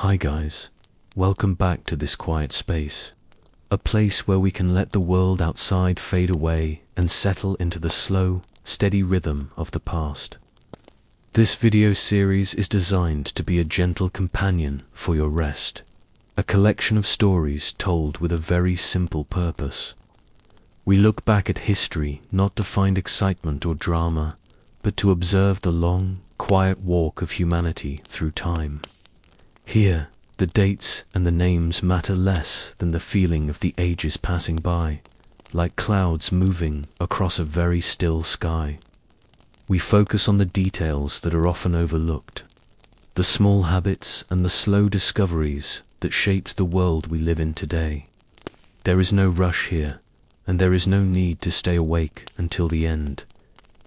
Hi guys, welcome back to this quiet space, a place where we can let the world outside fade away and settle into the slow, steady rhythm of the past. This video series is designed to be a gentle companion for your rest, a collection of stories told with a very simple purpose. We look back at history not to find excitement or drama, but to observe the long, quiet walk of humanity through time. Here, the dates and the names matter less than the feeling of the ages passing by, like clouds moving across a very still sky. We focus on the details that are often overlooked, the small habits and the slow discoveries that shaped the world we live in today. There is no rush here, and there is no need to stay awake until the end.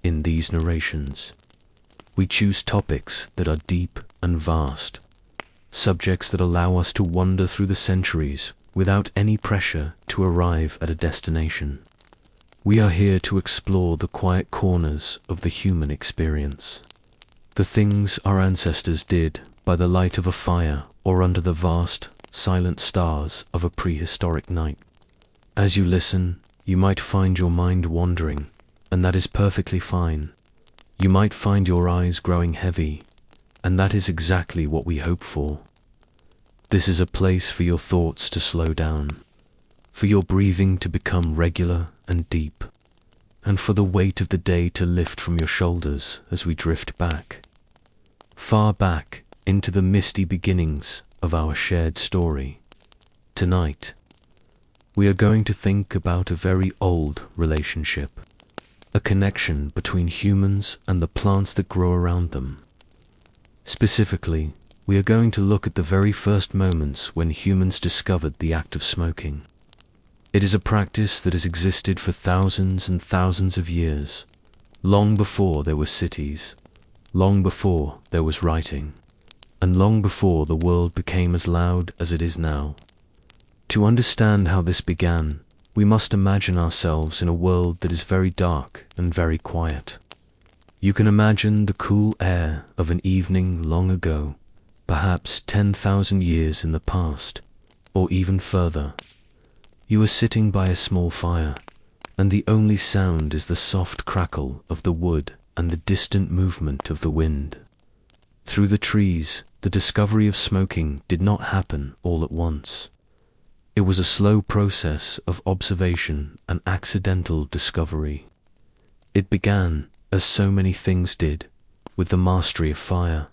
In these narrations, we choose topics that are deep and vast, subjects that allow us to wander through the centuries without any pressure to arrive at a destination. We are here to explore the quiet corners of the human experience, the things our ancestors did by the light of a fire or under the vast, silent stars of a prehistoric night. As you listen, you might find your mind wandering, and that is perfectly fine. You might find your eyes growing heavy, and that is exactly what we hope for. This is a place for your thoughts to slow down, for your breathing to become regular and deep, and for the weight of the day to lift from your shoulders as we drift back, far back into the misty beginnings of our shared story. Tonight, we are going to think about a very old relationship, a connection between humans and the plants that grow around them. Specifically, we are going to look at the very first moments when humans discovered the act of smoking. It is a practice that has existed for thousands and thousands of years, long before there were cities, long before there was writing, and long before the world became as loud as it is now. To understand how this began, we must imagine ourselves in a world that is very dark and very quiet. You can imagine the cool air of an evening long ago, perhaps 10,000 years in the past, or even further. You are sitting by a small fire, and the only sound is the soft crackle of the wood and the distant movement of the wind. Through the trees, the discovery of smoking did not happen all at once. It was a slow process of observation and accidental discovery. It began, as so many things did, with the mastery of fire.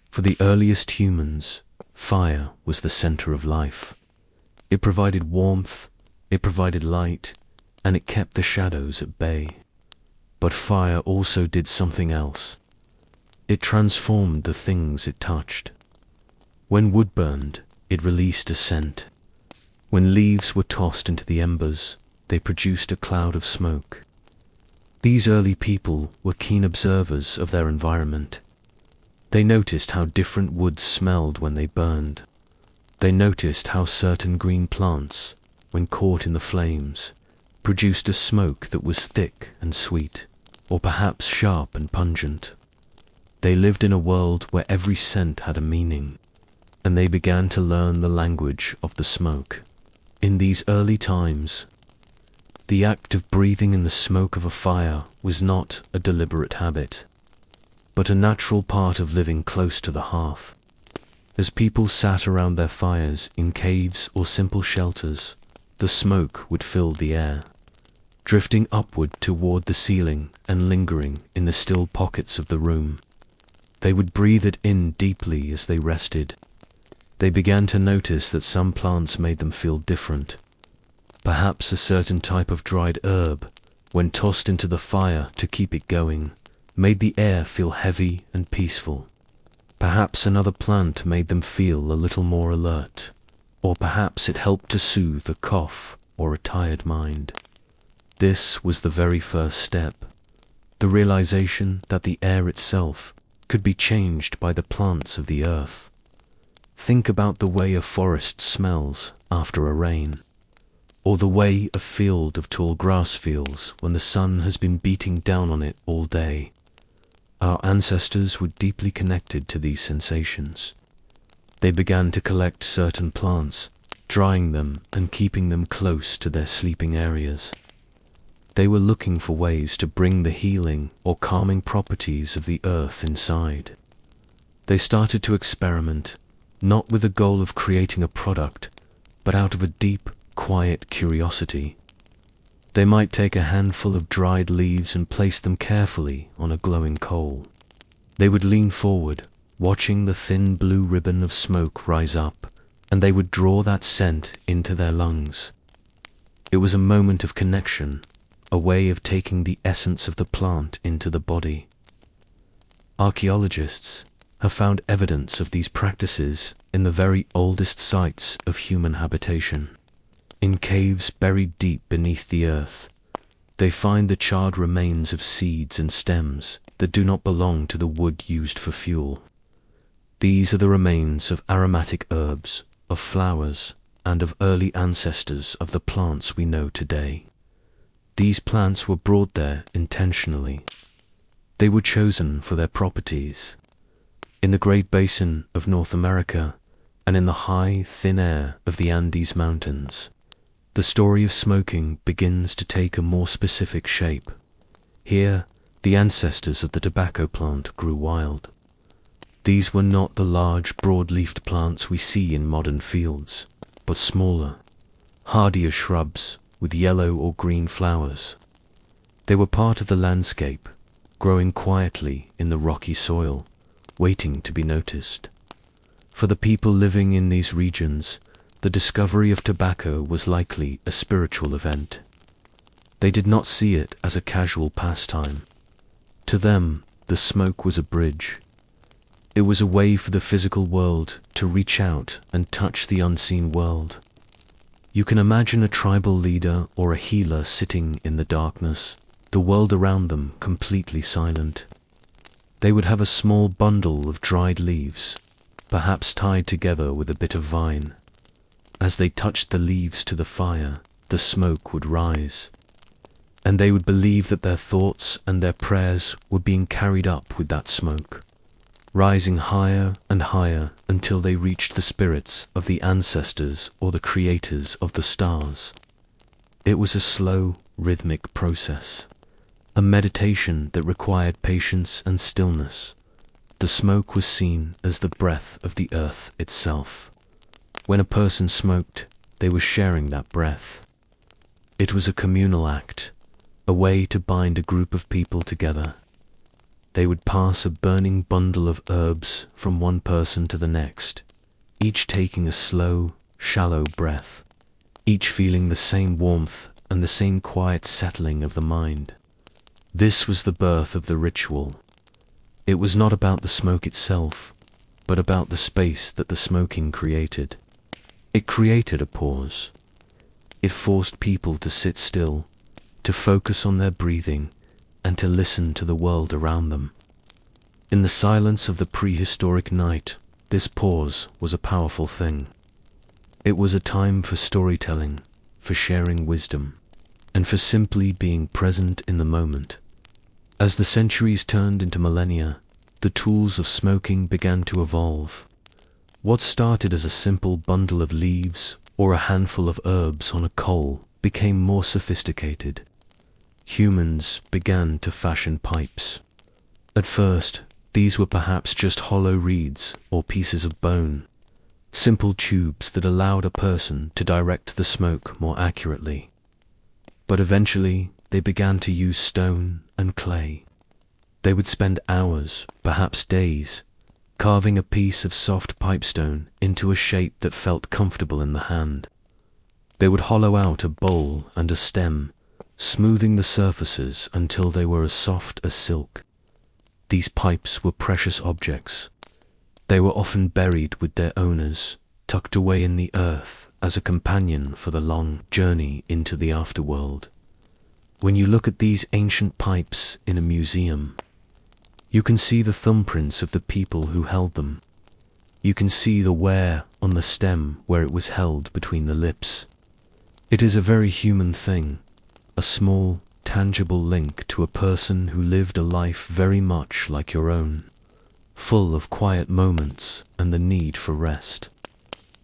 For the earliest humans, fire was the center of life. It provided warmth, it provided light, and it kept the shadows at bay. But fire also did something else. It transformed the things it touched. When wood burned, it released a scent. When leaves were tossed into the embers, they produced a cloud of smoke. These early people were keen observers of their environment. They noticed how different woods smelled when they burned. They noticed how certain green plants, when caught in the flames, produced a smoke that was thick and sweet, or perhaps sharp and pungent. They lived in a world where every scent had a meaning, and they began to learn the language of the smoke. In these early times, the act of breathing in the smoke of a fire was not a deliberate habit, but a natural part of living close to the hearth. As people sat around their fires in caves or simple shelters, the smoke would fill the air, drifting upward toward the ceiling and lingering in the still pockets of the room. They would breathe it in deeply as they rested. They began to notice that some plants made them feel different. Perhaps a certain type of dried herb, when tossed into the fire to keep it going, made the air feel heavy and peaceful. Perhaps another plant made them feel a little more alert, or perhaps it helped to soothe a cough or a tired mind. This was the very first step, the realization that the air itself could be changed by the plants of the earth. Think about the way a forest smells after a rain, or the way a field of tall grass feels when the sun has been beating down on it all day. Our ancestors were deeply connected to these sensations. They began to collect certain plants, drying them and keeping them close to their sleeping areas. They were looking for ways to bring the healing or calming properties of the earth inside. They started to experiment, not with the goal of creating a product, but out of a deep, quiet curiosity. They might take a handful of dried leaves and place them carefully on a glowing coal. They would lean forward, watching the thin blue ribbon of smoke rise up, and they would draw that scent into their lungs. It was a moment of connection, a way of taking the essence of the plant into the body. Archaeologists have found evidence of these practices in the very oldest sites of human habitation. In caves buried deep beneath the earth, they find the charred remains of seeds and stems that do not belong to the wood used for fuel. These are the remains of aromatic herbs, of flowers, and of early ancestors of the plants we know today. These plants were brought there intentionally. They were chosen for their properties. In the Great Basin of North America, and in the high, thin air of the Andes Mountains, the story of smoking begins to take a more specific shape. Here, the ancestors of the tobacco plant grew wild. These were not the large, broad-leafed plants we see in modern fields, but smaller, hardier shrubs with yellow or green flowers. They were part of the landscape, growing quietly in the rocky soil, waiting to be noticed. For the people living in these regions, the discovery of tobacco was likely a spiritual event. They did not see it as a casual pastime. To them, the smoke was a bridge. It was a way for the physical world to reach out and touch the unseen world. You can imagine a tribal leader or a healer sitting in the darkness, the world around them completely silent. They would have a small bundle of dried leaves, perhaps tied together with a bit of vine. As they touched the leaves to the fire, the smoke would rise, and they would believe that their thoughts and their prayers were being carried up with that smoke, rising higher and higher until they reached the spirits of the ancestors or the creators of the stars. It was a slow, rhythmic process, a meditation that required patience and stillness. The smoke was seen as the breath of the earth itself. When a person smoked, they were sharing that breath. It was a communal act, a way to bind a group of people together. They would pass a burning bundle of herbs from one person to the next, each taking a slow, shallow breath, each feeling the same warmth and the same quiet settling of the mind. This was the birth of the ritual. It was not about the smoke itself, but about the space that the smoking created. It created a pause. It forced people to sit still, to focus on their breathing, and to listen to the world around them. In the silence of the prehistoric night, this pause was a powerful thing. It was a time for storytelling, for sharing wisdom, and for simply being present in the moment. As the centuries turned into millennia, the tools of smoking began to evolve. What started as a simple bundle of leaves or a handful of herbs on a coal became more sophisticated. Humans began to fashion pipes. At first, these were perhaps just hollow reeds or pieces of bone, simple tubes that allowed a person to direct the smoke more accurately. But eventually, they began to use stone and clay. They would spend hours, perhaps days, carving a piece of soft pipestone into a shape that felt comfortable in the hand. They would hollow out a bowl and a stem, smoothing the surfaces until they were as soft as silk. These pipes were precious objects. They were often buried with their owners, tucked away in the earth as a companion for the long journey into the afterworld. When you look at these ancient pipes in a museum, you can see the thumbprints of the people who held them. You can see the wear on the stem where it was held between the lips. It is a very human thing, a small, tangible link to a person who lived a life very much like your own. full of quiet moments and the need for rest.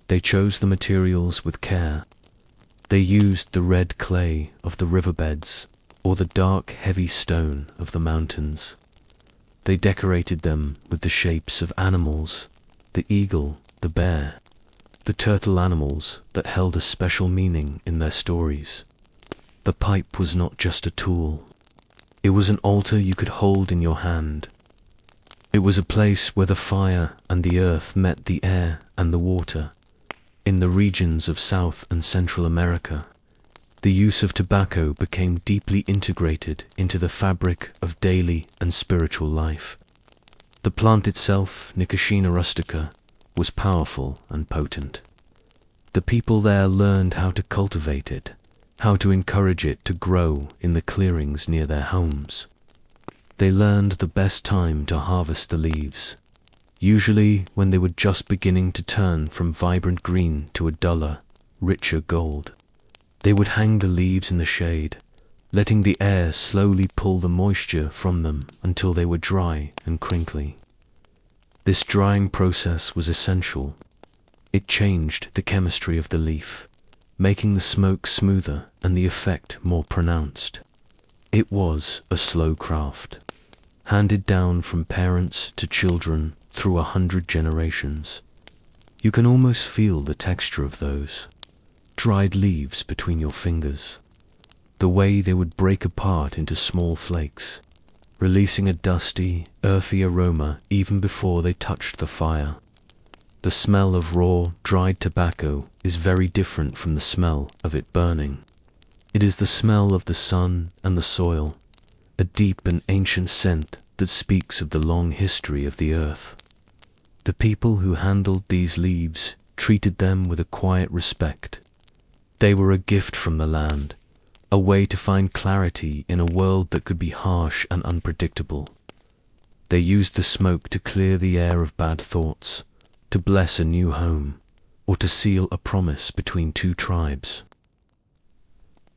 They chose the materials with care. They used the red clay of the riverbeds or the dark, heavy stone of the mountains. They decorated them with the shapes of animals, the eagle, the bear, the turtle, animals that held a special meaning in their stories. The pipe was not just a tool. It was an altar you could hold in your hand. It was a place where the fire and the earth met the air and the water. In the regions of South and Central America, the use of tobacco became deeply integrated into the fabric of daily and spiritual life. The plant itself, Nicotiana rustica, was powerful and potent. The people there learned how to cultivate it, how to encourage it to grow in the clearings near their homes. They learned the best time to harvest the leaves, usually when they were just beginning to turn from vibrant green to a duller, richer gold. They would hang the leaves in the shade, letting the air slowly pull the moisture from them until they were dry and crinkly. This drying process was essential. It changed the chemistry of the leaf, making the smoke smoother and the effect more pronounced. It was a slow craft, handed down from parents to children through 100 generations. You can almost feel the texture of those dried leaves between your fingers, the way they would break apart into small flakes, releasing a dusty, earthy aroma even before they touched the fire. The smell of raw, dried tobacco is very different from the smell of it burning. It is the smell of the sun and the soil, a deep and ancient scent that speaks of the long history of the earth. The people who handled these leaves treated them with a quiet respect. They were a gift from the land, a way to find clarity in a world that could be harsh and unpredictable. They used the smoke to clear the air of bad thoughts, to bless a new home, or to seal a promise between two tribes.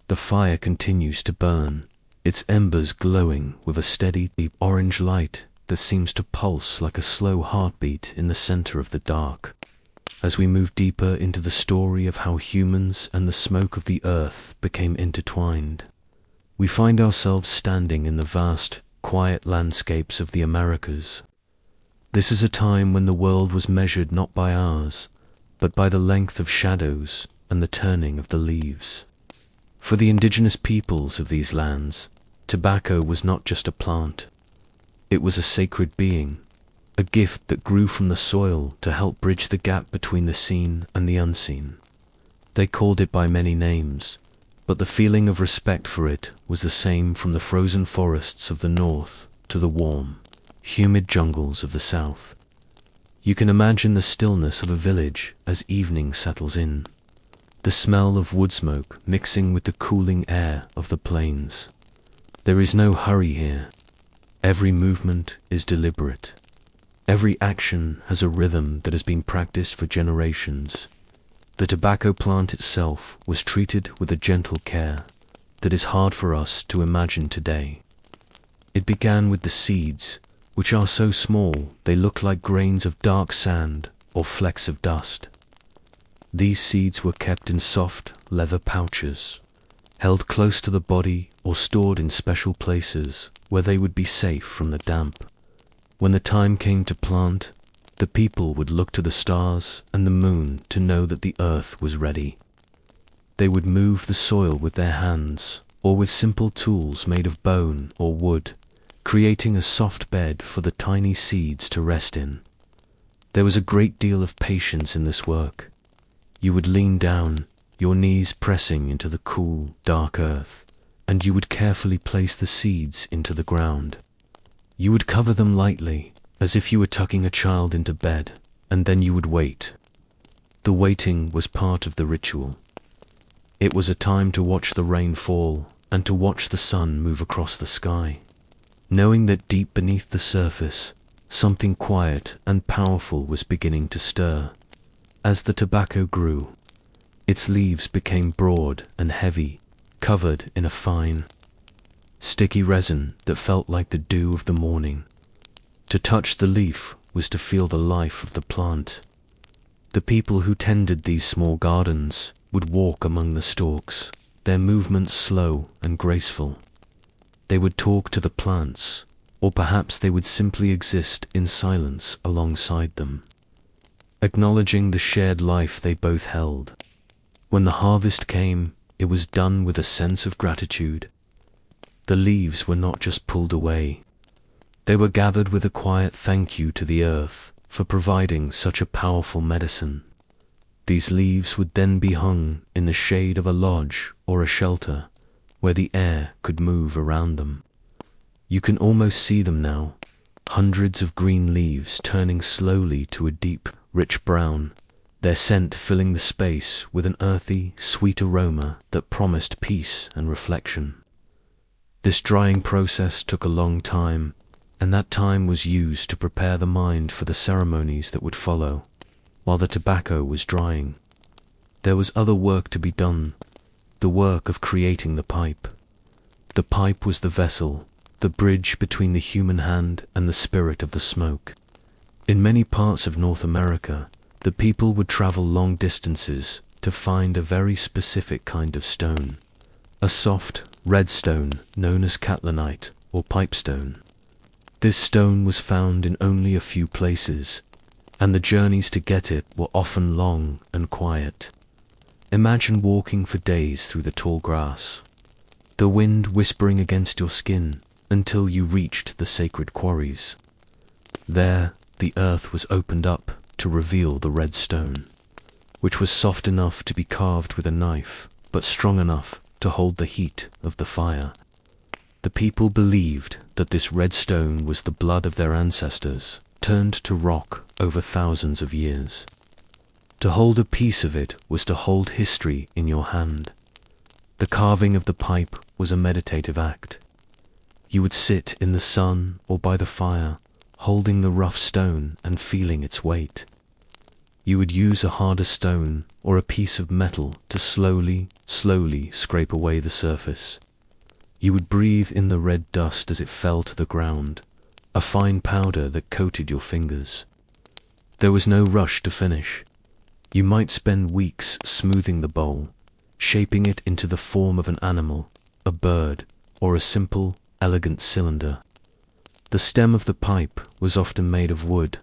The fire continues to burn, its embers glowing with a steady, deep orange light that seems to pulse like a slow heartbeat in the center of the dark. As we move deeper into the story of how humans and the smoke of the earth became intertwined, we find ourselves standing in the vast, quiet landscapes of the Americas. This is a time when the world was measured not by hours, but by the length of shadows and the turning of the leaves. For the indigenous peoples of these lands, tobacco was not just a plant. It was a sacred being, a gift that grew from the soil to help bridge the gap between the seen and the unseen. They called it by many names, but the feeling of respect for it was the same from the frozen forests of the north to the warm, humid jungles of the south. You can imagine the stillness of a village as evening settles in, the smell of wood smoke mixing with the cooling air of the plains. There is no hurry here. Every movement is deliberate. Every action has a rhythm that has been practiced for generations. The tobacco plant itself was treated with a gentle care that is hard for us to imagine today. It began with the seeds, which are so small they look like grains of dark sand or flecks of dust. These seeds were kept in soft leather pouches, held close to the body or stored in special places where they would be safe from the damp. When the time came to plant, the people would look to the stars and the moon to know that the earth was ready. They would move the soil with their hands or with simple tools made of bone or wood, creating a soft bed for the tiny seeds to rest in. There was a great deal of patience in this work. You would lean down, your knees pressing into the cool, dark earth, and you would carefully place the seeds into the ground. You would cover them lightly, as if you were tucking a child into bed, and then you would wait. The waiting was part of the ritual. It was a time to watch the rain fall and to watch the sun move across the sky, knowing that deep beneath the surface, something quiet and powerful was beginning to stir. As the tobacco grew, its leaves became broad and heavy, covered in a fine, sticky resin that felt like the dew of the morning. To touch the leaf was to feel the life of the plant. The people who tended these small gardens would walk among the stalks, their movements slow and graceful. They would talk to the plants, or perhaps they would simply exist in silence alongside them, acknowledging the shared life they both held. When the harvest came, it was done with a sense of gratitude. The leaves were not just pulled away. They were gathered with a quiet thank you to the earth for providing such a powerful medicine. These leaves would then be hung in the shade of a lodge or a shelter where the air could move around them. You can almost see them now, hundreds of green leaves turning slowly to a deep, rich brown, their scent filling the space with an earthy, sweet aroma that promised peace and reflection. This drying process took a long time, and that time was used to prepare the mind for the ceremonies that would follow, while the tobacco was drying. There was other work to be done, the work of creating the pipe. The pipe was the vessel, the bridge between the human hand and the spirit of the smoke. In many parts of North America, the people would travel long distances to find a very specific kind of stone, a soft, red stone known as catlinite or pipestone. This stone was found in only a few places, and the journeys to get it were often long and quiet. Imagine walking for days through the tall grass, the wind whispering against your skin until you reached the sacred quarries. There, the earth was opened up to reveal the red stone, which was soft enough to be carved with a knife, but strong enough to hold the heat of the fire. The people believed that this red stone was the blood of their ancestors, turned to rock over thousands of years. To hold a piece of it was to hold history in your hand. The carving of the pipe was a meditative act. You would sit in the sun or by the fire, holding the rough stone and feeling its weight. You would use a harder stone or a piece of metal to slowly scrape away the surface. You would breathe in the red dust as it fell to the ground, a fine powder that coated your fingers. There was no rush to finish. You might spend weeks smoothing the bowl, shaping it into the form of an animal, a bird, or a simple, elegant cylinder. The stem of the pipe was often made of wood,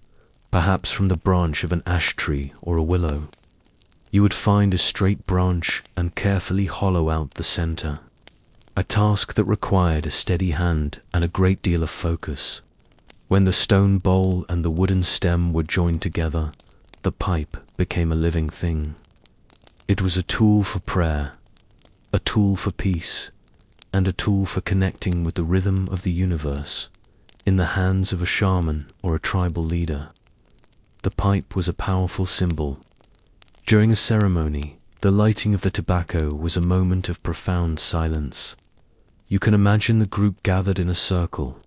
perhaps from the branch of an ash tree or a willow. You would find a straight branch and carefully hollow out the center, a task that required a steady hand and a great deal of focus. When the stone bowl and the wooden stem were joined together, the pipe became a living thing. It was a tool for prayer, a tool for peace, and a tool for connecting with the rhythm of the universe in the hands of a shaman or a tribal leader. The pipe was a powerful symbol. During a ceremony, the lighting of the tobacco was a moment of profound silence. You can imagine the group gathered in a circle,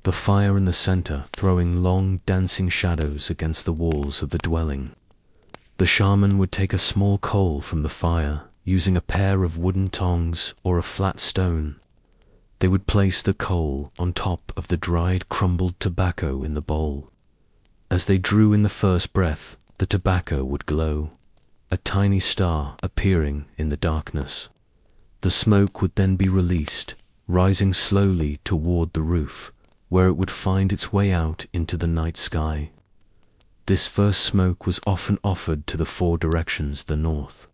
the fire in the center throwing long dancing shadows against the walls of the dwelling. The shaman would take a small coal from the fire, using a pair of wooden tongs or a flat stone. They would place the coal on top of the dried, crumbled tobacco in the bowl. As they drew in the first breath, the tobacco would glow, a tiny star appearing in the darkness. The smoke would then be released, rising slowly toward the roof, where it would find its way out into the night sky. This first smoke was often offered to the four directions: the north,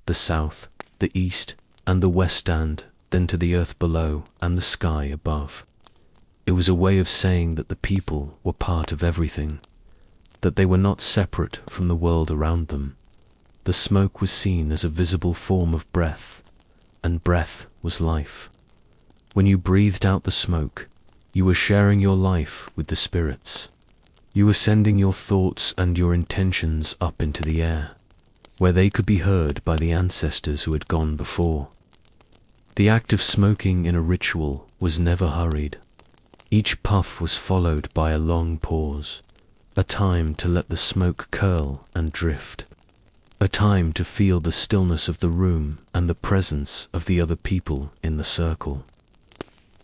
the south, the east, and the west stand, then to the earth below and the sky above. It was a way of saying that the people were part of everything, that they were not separate from the world around them. The smoke was seen as a visible form of breath, and breath was life. When you breathed out the smoke, you were sharing your life with the spirits. You were sending your thoughts and your intentions up into the air, where they could be heard by the ancestors who had gone before. The act of smoking in a ritual was never hurried. Each puff was followed by a long pause, a time to let the smoke curl and drift, a time to feel the stillness of the room and the presence of the other people in the circle.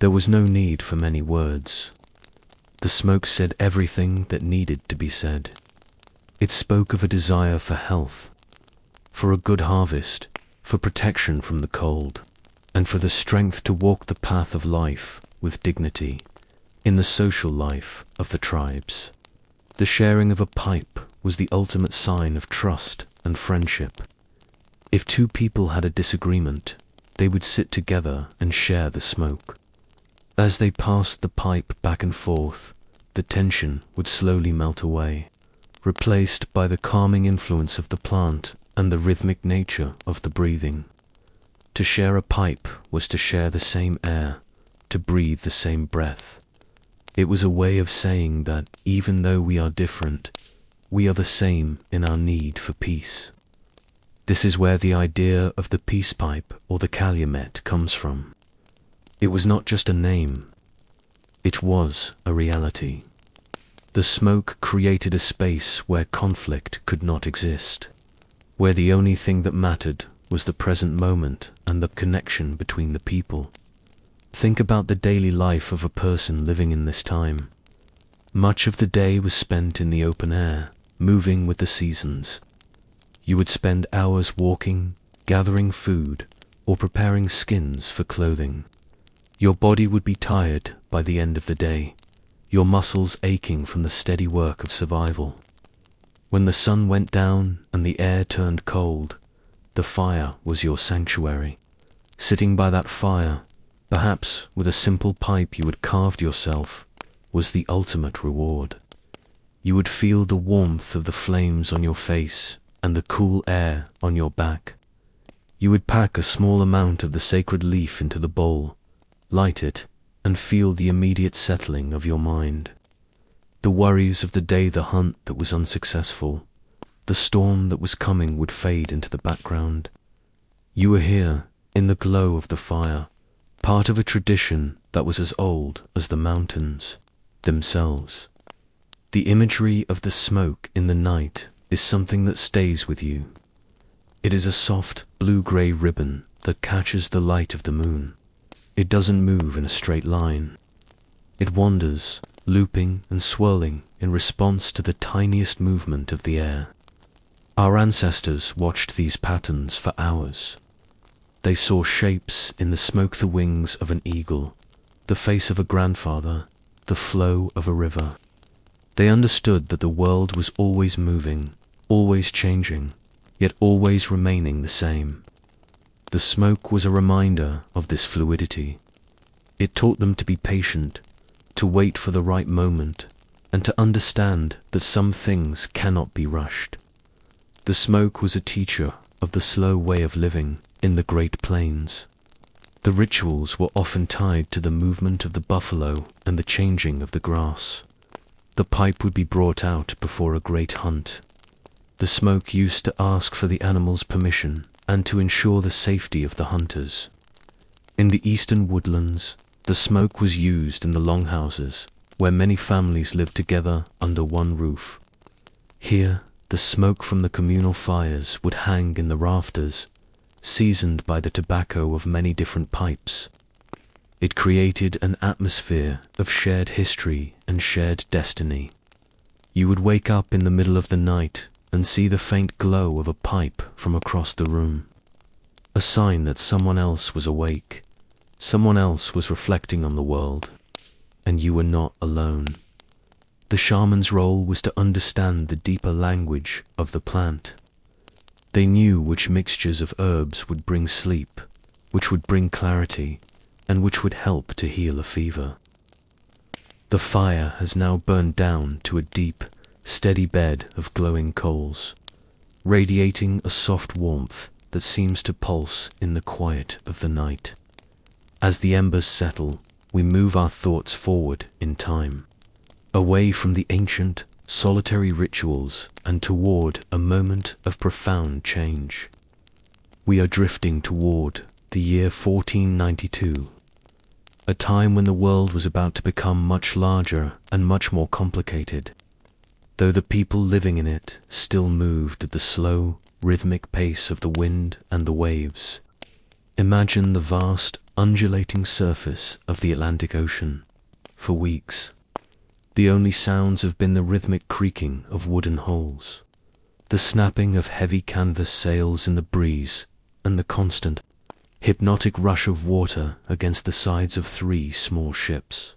There was no need for many words. The smoke said everything that needed to be said. It spoke of a desire for health, for a good harvest, for protection from the cold, and for the strength to walk the path of life with dignity in the social life of the tribes. The sharing of a pipe was the ultimate sign of trust and friendship. If two people had a disagreement, they would sit together and share the smoke. As they passed the pipe back and forth, the tension would slowly melt away, replaced by the calming influence of the plant and the rhythmic nature of the breathing. To share a pipe was to share the same air, to breathe the same breath. It was a way of saying that even though we are different, we are the same in our need for peace. This is where the idea of the peace pipe or the calumet comes from. It was not just a name, it was a reality. The smoke created a space where conflict could not exist, where the only thing that mattered was the present moment and the connection between the people. Think about the daily life of a person living in this time. Much of the day was spent in the open air, moving with the seasons. You would spend hours walking, gathering food, or preparing skins for clothing. Your body would be tired by the end of the day, your muscles aching from the steady work of survival. When the sun went down and the air turned cold, the fire was your sanctuary. Sitting by that fire, perhaps with a simple pipe you had carved yourself, was the ultimate reward. You would feel the warmth of the flames on your face and the cool air on your back. You would pack a small amount of the sacred leaf into the bowl, light it, and feel the immediate settling of your mind. The worries of the day, the hunt that was unsuccessful, the storm that was coming would fade into the background. You were here, in the glow of the fire, part of a tradition that was as old as the mountains themselves. The imagery of the smoke in the night is something that stays with you. It is a soft blue-gray ribbon that catches the light of the moon. It doesn't move in a straight line. It wanders, looping and swirling in response to the tiniest movement of the air. Our ancestors watched these patterns for hours. They saw shapes in the smoke, the wings of an eagle, the face of a grandfather, the flow of a river. They understood that the world was always moving, always changing, yet always remaining the same. The smoke was a reminder of this fluidity. It taught them to be patient, to wait for the right moment, and to understand that some things cannot be rushed. The smoke was a teacher of the slow way of living in the Great Plains. The rituals were often tied to the movement of the buffalo and the changing of the grass. The pipe would be brought out before a great hunt. The smoke used to ask for the animals' permission and to ensure the safety of the hunters. In the eastern woodlands, the smoke was used in the longhouses, where many families lived together under one roof. Here, the smoke from the communal fires would hang in the rafters, seasoned by the tobacco of many different pipes. It created an atmosphere of shared history and shared destiny. You would wake up in the middle of the night and see the faint glow of a pipe from across the room. A sign that someone else was awake, someone else was reflecting on the world, and you were not alone. The shaman's role was to understand the deeper language of the plant. They knew which mixtures of herbs would bring sleep, which would bring clarity, and which would help to heal a fever. The fire has now burned down to a deep, steady bed of glowing coals, radiating a soft warmth that seems to pulse in the quiet of the night. As the embers settle, we move our thoughts forward in time, away from the ancient, solitary rituals and toward a moment of profound change. We are drifting toward the year 1492, a time when the world was about to become much larger and much more complicated, though the people living in it still moved at the slow, rhythmic pace of the wind and the waves. Imagine the vast, undulating surface of the Atlantic Ocean. For weeks, The only sounds have been the rhythmic creaking of wooden hulls, the snapping of heavy canvas sails in the breeze, and the constant, hypnotic rush of water against the sides of 3 small ships.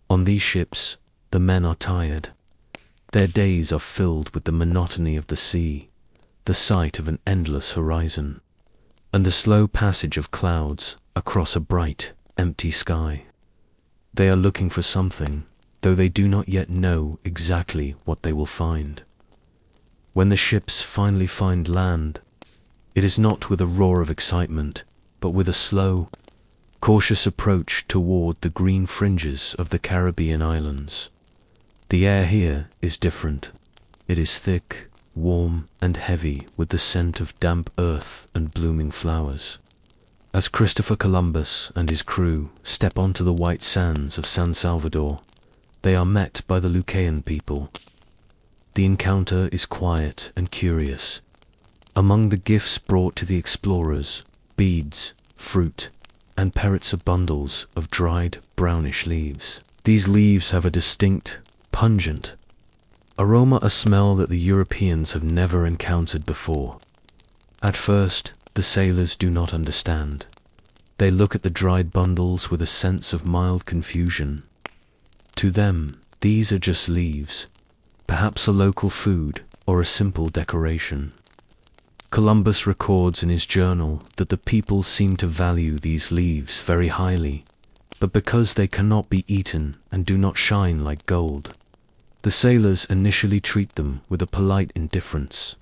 On these ships, the men are tired. Their days are filled with the monotony of the sea, the sight of an endless horizon, and the slow passage of clouds across a bright, empty sky. They are looking for something, though they do not yet know exactly what they will find. When the ships finally find land, it is not with a roar of excitement, but with a slow, cautious approach toward the green fringes of the Caribbean islands. The air here is different. It is thick, warm, and heavy with the scent of damp earth and blooming flowers. As Christopher Columbus and his crew step onto the white sands of San Salvador, they are met by the Lucayan people. The encounter is quiet and curious. Among the gifts brought to the explorers, beads, fruit, and parrots are bundles of dried, brownish leaves. These leaves have a distinct, pungent aroma, a smell that the Europeans have never encountered before. At first, the sailors do not understand. They look at the dried bundles with a sense of mild confusion. To them, these are just leaves, perhaps a local food or a simple decoration. Columbus records in his journal that the people seem to value these leaves very highly, but because they cannot be eaten and do not shine like gold, the sailors initially treat them with a polite indifference.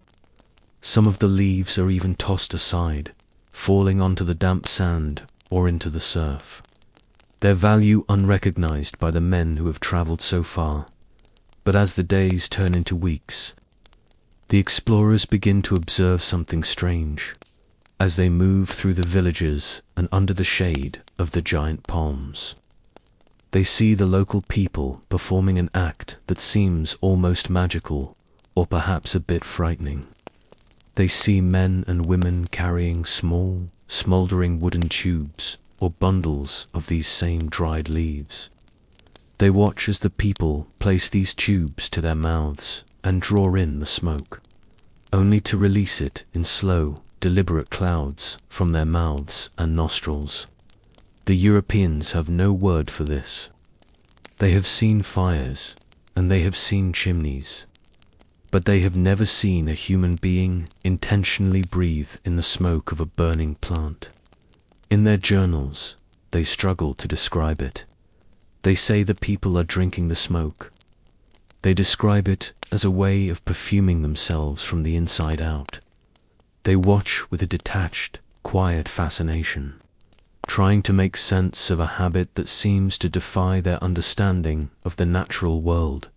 Some of the leaves are even tossed aside, falling onto the damp sand or into the surf, their value unrecognized by the men who have traveled so far. But as the days turn into weeks, the explorers begin to observe something strange as they move through the villages and under the shade of the giant palms. They see the local people performing an act that seems almost magical, or perhaps a bit frightening. They see men and women carrying small, smoldering wooden tubes or bundles of these same dried leaves. They watch as the people place these tubes to their mouths and draw in the smoke, only to release it in slow, deliberate clouds from their mouths and nostrils. The Europeans have no word for this. They have seen fires, and they have seen chimneys, but they have never seen a human being intentionally breathe in the smoke of a burning plant. In their journals, they struggle to describe it. They say the people are drinking the smoke. They describe it as a way of perfuming themselves from the inside out. They watch with a detached, quiet fascination, trying to make sense of a habit that seems to defy their understanding of the natural world.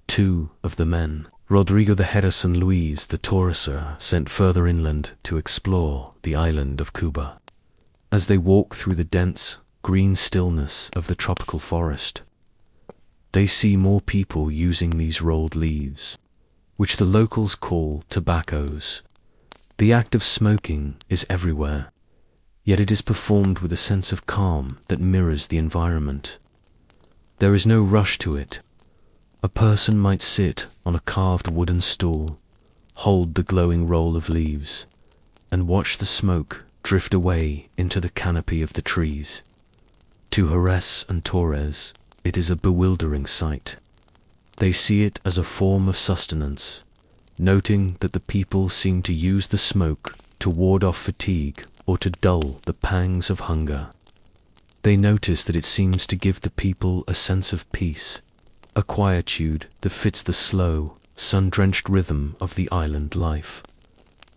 2 of the men, Rodrigo the Heras and Luis the Torrecer, sent further inland to explore the island of Cuba. As they walk through the dense, green stillness of the tropical forest, they see more people using these rolled leaves, which the locals call tobaccos. The act of smoking is everywhere, yet it is performed with a sense of calm that mirrors the environment. There is no rush to it. A person might sit on a carved wooden stool, hold the glowing roll of leaves, and watch the smoke drift away into the canopy of the trees. To Jerez and Torres, it is a bewildering sight. They see it as a form of sustenance, noting that the people seem to use the smoke to ward off fatigue or to dull the pangs of hunger. They notice that it seems to give the people a sense of peace, a quietude that fits the slow, sun-drenched rhythm of the island life.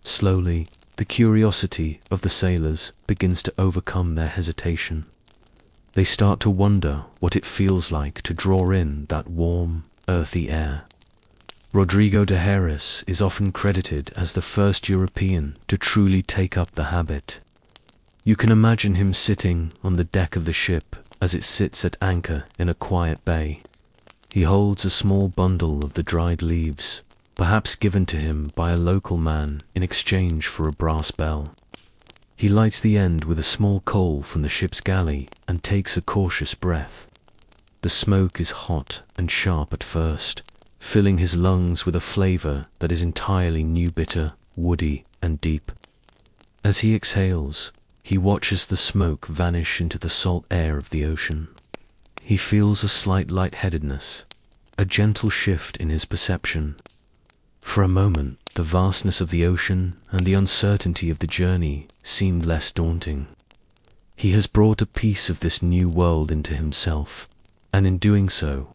Slowly, the curiosity of the sailors begins to overcome their hesitation. They start to wonder what it feels like to draw in that warm, earthy air. Rodrigo de Jerez is often credited as the first European to truly take up the habit. You can imagine him sitting on the deck of the ship as it sits at anchor in a quiet bay. He holds a small bundle of the dried leaves, perhaps given to him by a local man in exchange for a brass bell. He lights the end with a small coal from the ship's galley and takes a cautious breath. The smoke is hot and sharp at first, filling his lungs with a flavor that is entirely new, bitter, woody, and deep. As he exhales, he watches the smoke vanish into the salt air of the ocean. He feels a slight lightheadedness, a gentle shift in his perception. For a moment, the vastness of the ocean and the uncertainty of the journey seemed less daunting. He has brought a piece of this new world into himself, and in doing so,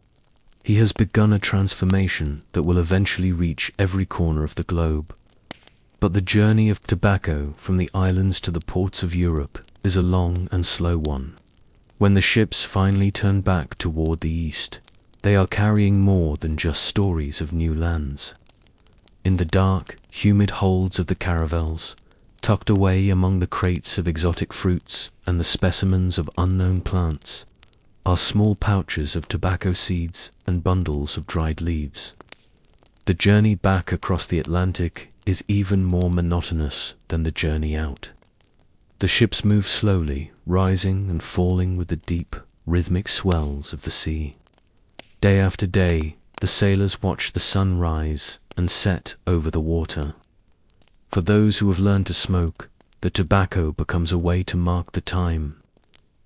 he has begun a transformation that will eventually reach every corner of the globe. But the journey of tobacco from the islands to the ports of Europe is a long and slow one. When the ships finally turn back toward the east, they are carrying more than just stories of new lands. In the dark, humid holds of the caravels, tucked away among the crates of exotic fruits and the specimens of unknown plants, are small pouches of tobacco seeds and bundles of dried leaves. The journey back across the Atlantic is even more monotonous than the journey out. The ships move slowly, rising and falling with the deep, rhythmic swells of the sea. Day after day, the sailors watch the sun rise and set over the water. For those who have learned to smoke, the tobacco becomes a way to mark the time.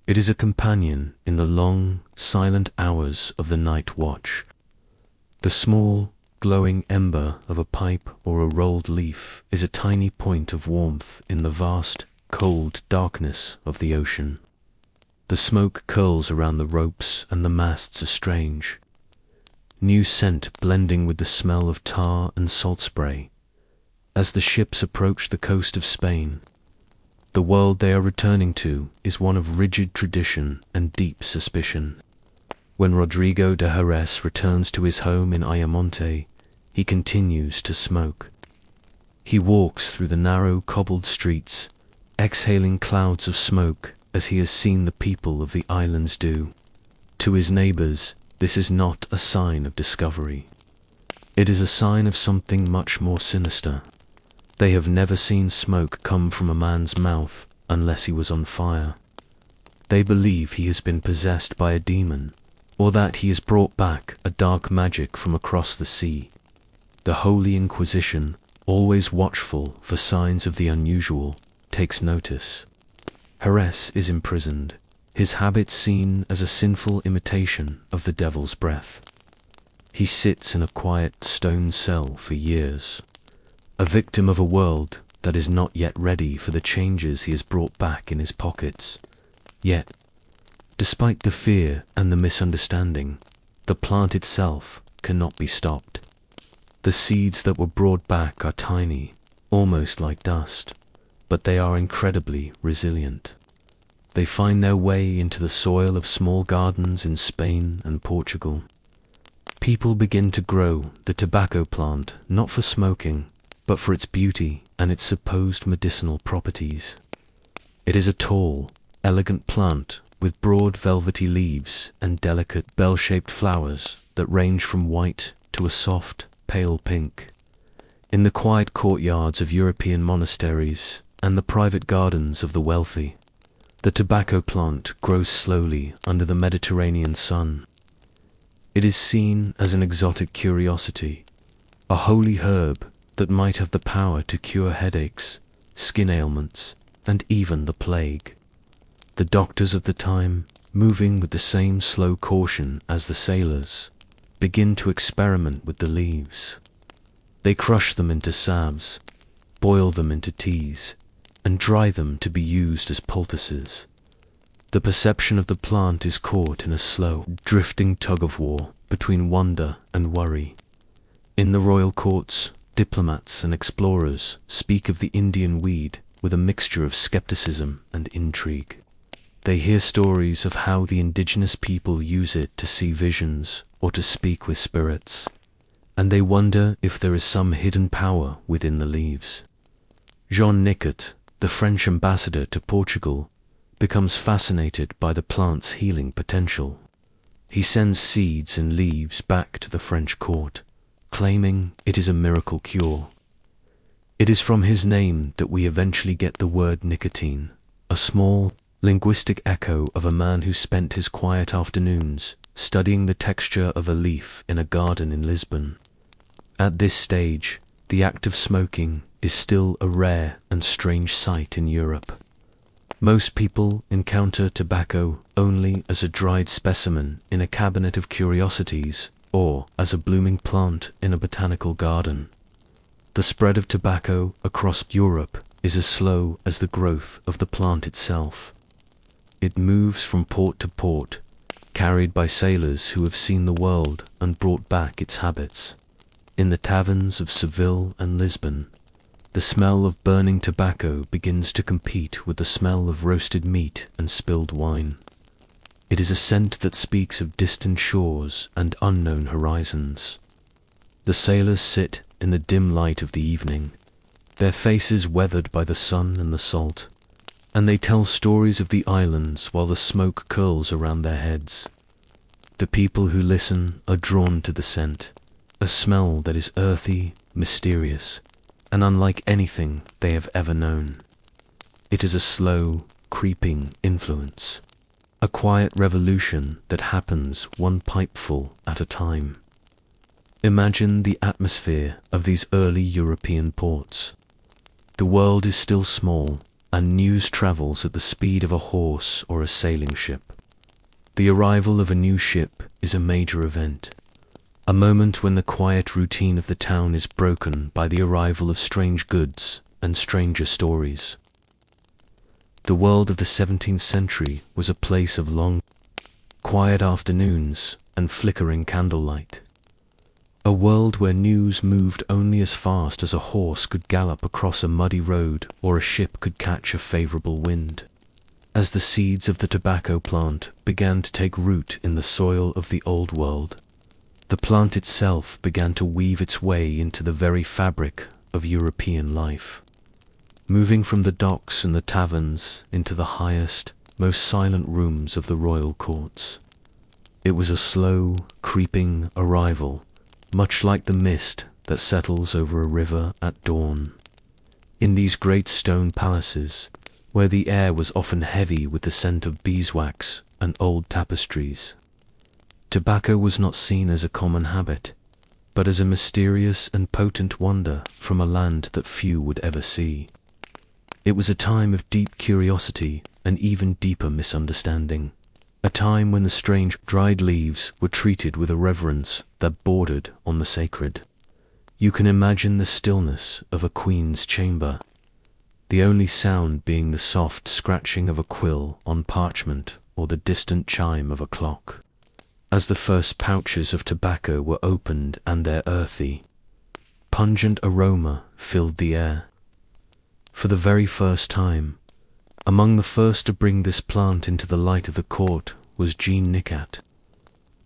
It is a companion in the long, silent hours of the night watch. The small, glowing ember of a pipe or a rolled leaf is a tiny point of warmth in the vast, cold darkness of the ocean. The smoke curls around the ropes and the masts are strange. New scent blending with the smell of tar and salt spray. As the ships approach the coast of Spain, the world they are returning to is one of rigid tradition and deep suspicion. When Rodrigo de Jerez returns to his home in Ayamonte, he continues to smoke. He walks through the narrow cobbled streets, exhaling clouds of smoke as he has seen the people of the islands do. To his neighbors, this is not a sign of discovery. It is a sign of something much more sinister. They have never seen smoke come from a man's mouth unless he was on fire. They believe he has been possessed by a demon, or that he has brought back a dark magic from across the sea. The Holy Inquisition, always watchful for signs of the unusual, takes notice. Jerez is imprisoned, his habits seen as a sinful imitation of the devil's breath. He sits in a quiet stone cell for years, a victim of a world that is not yet ready for the changes he has brought back in his pockets. Yet, despite the fear and the misunderstanding, the plant itself cannot be stopped. The seeds that were brought back are tiny, almost like dust, but they are incredibly resilient. They find their way into the soil of small gardens in Spain and Portugal. People begin to grow the tobacco plant not for smoking, but for its beauty and its supposed medicinal properties. It is a tall, elegant plant with broad velvety leaves and delicate bell-shaped flowers that range from white to a soft, pale pink. In the quiet courtyards of European monasteries and the private gardens of the wealthy, the tobacco plant grows slowly under the Mediterranean sun. It is seen as an exotic curiosity, a holy herb that might have the power to cure headaches, skin ailments, and even the plague. The doctors of the time, moving with the same slow caution as the sailors, begin to experiment with the leaves. They crush them into salves, boil them into teas, and dry them to be used as poultices. The perception of the plant is caught in a slow, drifting tug-of-war between wonder and worry. In the royal courts, diplomats and explorers speak of the Indian weed with a mixture of skepticism and intrigue. They hear stories of how the indigenous people use it to see visions or to speak with spirits, and they wonder if there is some hidden power within the leaves. Jean Nicot, the French ambassador to Portugal, becomes fascinated by the plant's healing potential. He sends seeds and leaves back to the French court, claiming it is a miracle cure. It is from his name that we eventually get the word nicotine, a small, linguistic echo of a man who spent his quiet afternoons studying the texture of a leaf in a garden in Lisbon. At this stage, the act of smoking is still a rare and strange sight in Europe. Most people encounter tobacco only as a dried specimen in a cabinet of curiosities or as a blooming plant in a botanical garden. The spread of tobacco across Europe is as slow as the growth of the plant itself. It moves from port to port, carried by sailors who have seen the world and brought back its habits. In the taverns of Seville and Lisbon, the smell of burning tobacco begins to compete with the smell of roasted meat and spilled wine. It is a scent that speaks of distant shores and unknown horizons. The sailors sit in the dim light of the evening, their faces weathered by the sun and the salt, and they tell stories of the islands while the smoke curls around their heads. The people who listen are drawn to the scent, a smell that is earthy, mysterious, and unlike anything they have ever known. It is a slow, creeping influence, a quiet revolution that happens one pipeful at a time. Imagine the atmosphere of these early European ports. The world is still small, and news travels at the speed of a horse or a sailing ship. The arrival of a new ship is a major event, a moment when the quiet routine of the town is broken by the arrival of strange goods and stranger stories. The world of the 17th century was a place of long, quiet afternoons and flickering candlelight. A world where news moved only as fast as a horse could gallop across a muddy road or a ship could catch a favorable wind. As the seeds of the tobacco plant began to take root in the soil of the Old World, the plant itself began to weave its way into the very fabric of European life, moving from the docks and the taverns into the highest, most silent rooms of the royal courts. It was a slow, creeping arrival, much like the mist that settles over a river at dawn. In these great stone palaces, where the air was often heavy with the scent of beeswax and old tapestries, tobacco was not seen as a common habit, but as a mysterious and potent wonder from a land that few would ever see. It was a time of deep curiosity and even deeper misunderstanding, a time when the strange dried leaves were treated with a reverence that bordered on the sacred. You can imagine the stillness of a queen's chamber, the only sound being the soft scratching of a quill on parchment or the distant chime of a clock. As the first pouches of tobacco were opened and their earthy, pungent aroma filled the air. For the very first time, among the first to bring this plant into the light of the court was Jean Nicot,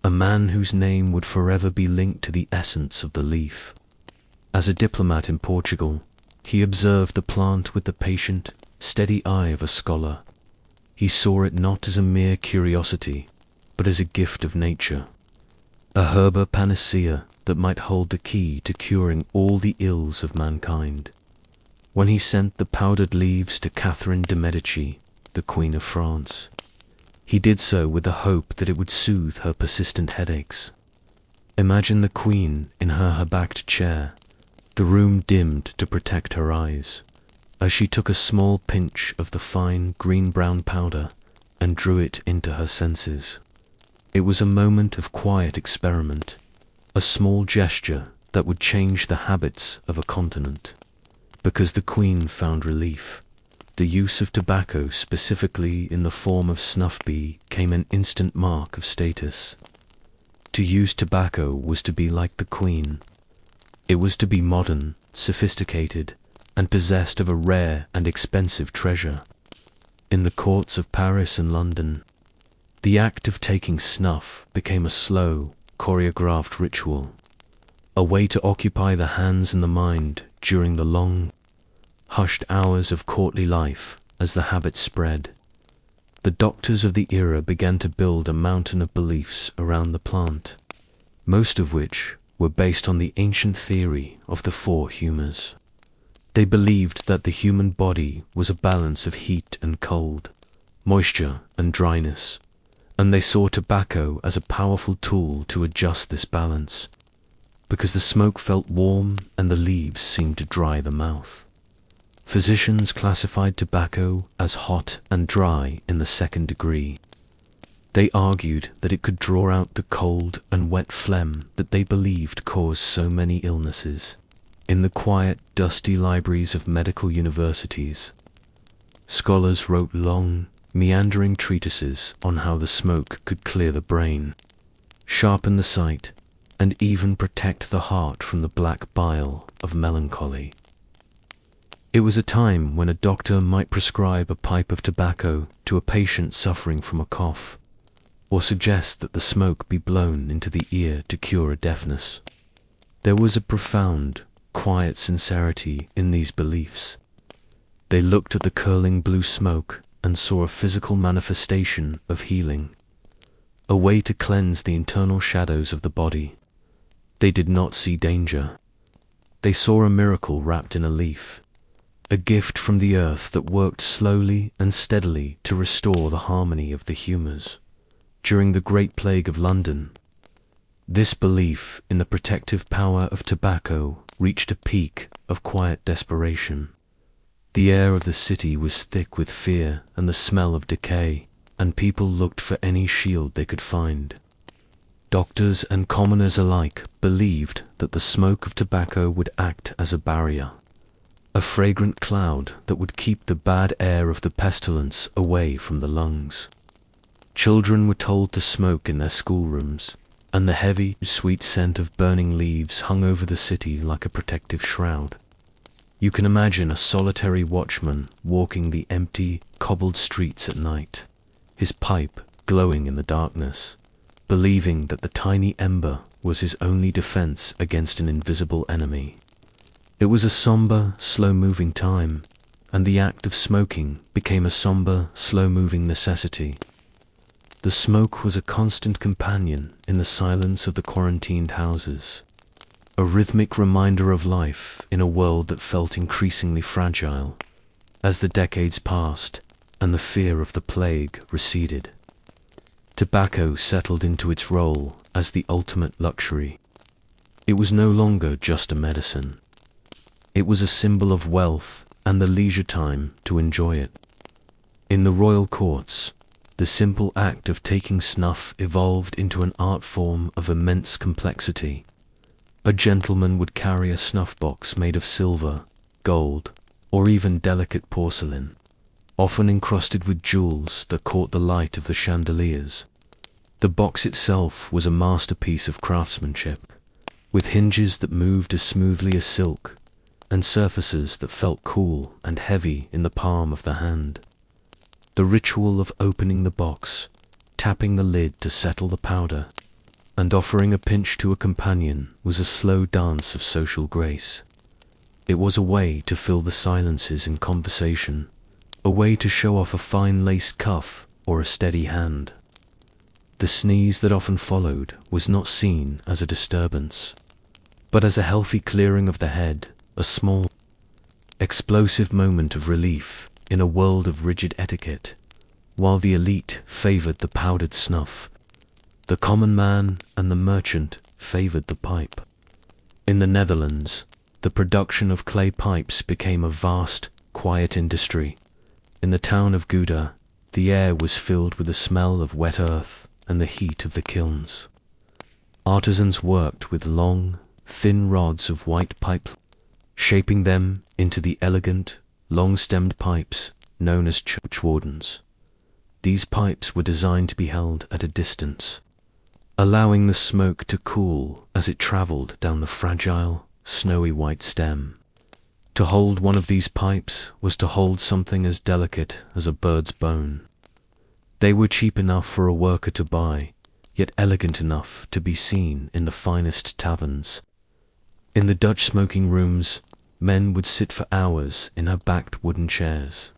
a man whose name would forever be linked to the essence of the leaf. As a diplomat in Portugal, he observed the plant with the patient, steady eye of a scholar. He saw it not as a mere curiosity, but as a gift of nature, a herba panacea that might hold the key to curing all the ills of mankind. When he sent the powdered leaves to Catherine de' Medici, the Queen of France, he did so with the hope that it would soothe her persistent headaches. Imagine the Queen in her backed chair, the room dimmed to protect her eyes, as she took a small pinch of the fine green-brown powder and drew it into her senses. It was a moment of quiet experiment, a small gesture that would change the habits of a continent. Because the Queen found relief, the use of tobacco, specifically in the form of snuff became an instant mark of status. To use tobacco was to be like the Queen. It was to be modern, sophisticated, and possessed of a rare and expensive treasure. In the courts of Paris and London, the act of taking snuff became a slow, choreographed ritual, a way to occupy the hands and the mind during the long, hushed hours of courtly life. As the habit spread, the doctors of the era began to build a mountain of beliefs around the plant, most of which were based on the ancient theory of the four humours. They believed that the human body was a balance of heat and cold, moisture and dryness, and they saw tobacco as a powerful tool to adjust this balance, because the smoke felt warm and the leaves seemed to dry the mouth. Physicians classified tobacco as hot and dry in the second degree. They argued that it could draw out the cold and wet phlegm that they believed caused so many illnesses. In the quiet, dusty libraries of medical universities, scholars wrote long, meandering treatises on how the smoke could clear the brain, sharpen the sight, and even protect the heart from the black bile of melancholy. It was a time when a doctor might prescribe a pipe of tobacco to a patient suffering from a cough, or suggest that the smoke be blown into the ear to cure a deafness. There was a profound, quiet sincerity in these beliefs. They looked at the curling blue smoke and saw a physical manifestation of healing, a way to cleanse the internal shadows of the body. They did not see danger. They saw a miracle wrapped in a leaf, a gift from the earth that worked slowly and steadily to restore the harmony of the humours. During the Great Plague of London, this belief in the protective power of tobacco reached a peak of quiet desperation. The air of the city was thick with fear and the smell of decay, and people looked for any shield they could find. Doctors and commoners alike believed that the smoke of tobacco would act as a barrier, a fragrant cloud that would keep the bad air of the pestilence away from the lungs. Children were told to smoke in their schoolrooms, and the heavy, sweet scent of burning leaves hung over the city like a protective shroud. You can imagine a solitary watchman walking the empty, cobbled streets at night, his pipe glowing in the darkness, believing that the tiny ember was his only defense against an invisible enemy. It was a somber, slow-moving time, and the act of smoking became a somber, slow-moving necessity. The smoke was a constant companion in the silence of the quarantined houses, a rhythmic reminder of life in a world that felt increasingly fragile as the decades passed and the fear of the plague receded. Tobacco settled into its role as the ultimate luxury. It was no longer just a medicine. It was a symbol of wealth and the leisure time to enjoy it. In the royal courts, the simple act of taking snuff evolved into an art form of immense complexity. A gentleman would carry a snuff box made of silver, gold, or even delicate porcelain, often encrusted with jewels that caught the light of the chandeliers. The box itself was a masterpiece of craftsmanship, with hinges that moved as smoothly as silk, and surfaces that felt cool and heavy in the palm of the hand. The ritual of opening the box, tapping the lid to settle the powder, and offering a pinch to a companion was a slow dance of social grace. It was a way to fill the silences in conversation, a way to show off a fine laced cuff or a steady hand. The sneeze that often followed was not seen as a disturbance, but as a healthy clearing of the head, a small, explosive moment of relief in a world of rigid etiquette. While the elite favoured the powdered snuff, the common man and the merchant favoured the pipe. In the Netherlands, the production of clay pipes became a vast, quiet industry. In the town of Gouda, the air was filled with the smell of wet earth and the heat of the kilns. Artisans worked with long, thin rods of white pipe, shaping them into the elegant, long-stemmed pipes known as churchwardens. These pipes were designed to be held at a distance, allowing the smoke to cool as it travelled down the fragile, snowy white stem. To hold one of these pipes was to hold something as delicate as a bird's bone. They were cheap enough for a worker to buy, yet elegant enough to be seen in the finest taverns. In the Dutch smoking rooms, men would sit for hours in her-backed wooden chairs,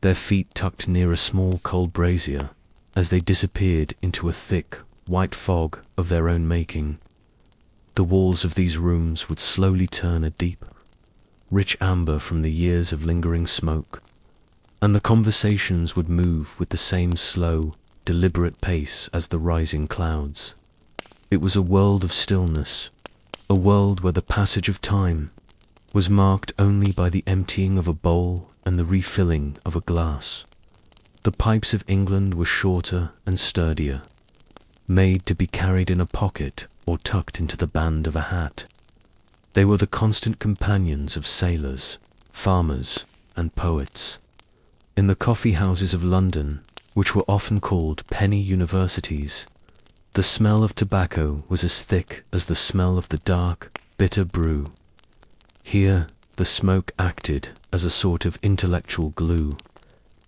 their feet tucked near a small coal brazier, as they disappeared into a thick, white fog of their own making. The walls of these rooms would slowly turn a deep, rich amber from the years of lingering smoke, and the conversations would move with the same slow, deliberate pace as the rising clouds. It was a world of stillness, a world where the passage of time was marked only by the emptying of a bowl and the refilling of a glass. The pipes of England were shorter and sturdier, made to be carried in a pocket or tucked into the band of a hat. They were the constant companions of sailors, farmers, and poets. In the coffee houses of London, which were often called penny universities, the smell of tobacco was as thick as the smell of the dark, bitter brew. Here, the smoke acted as a sort of intellectual glue,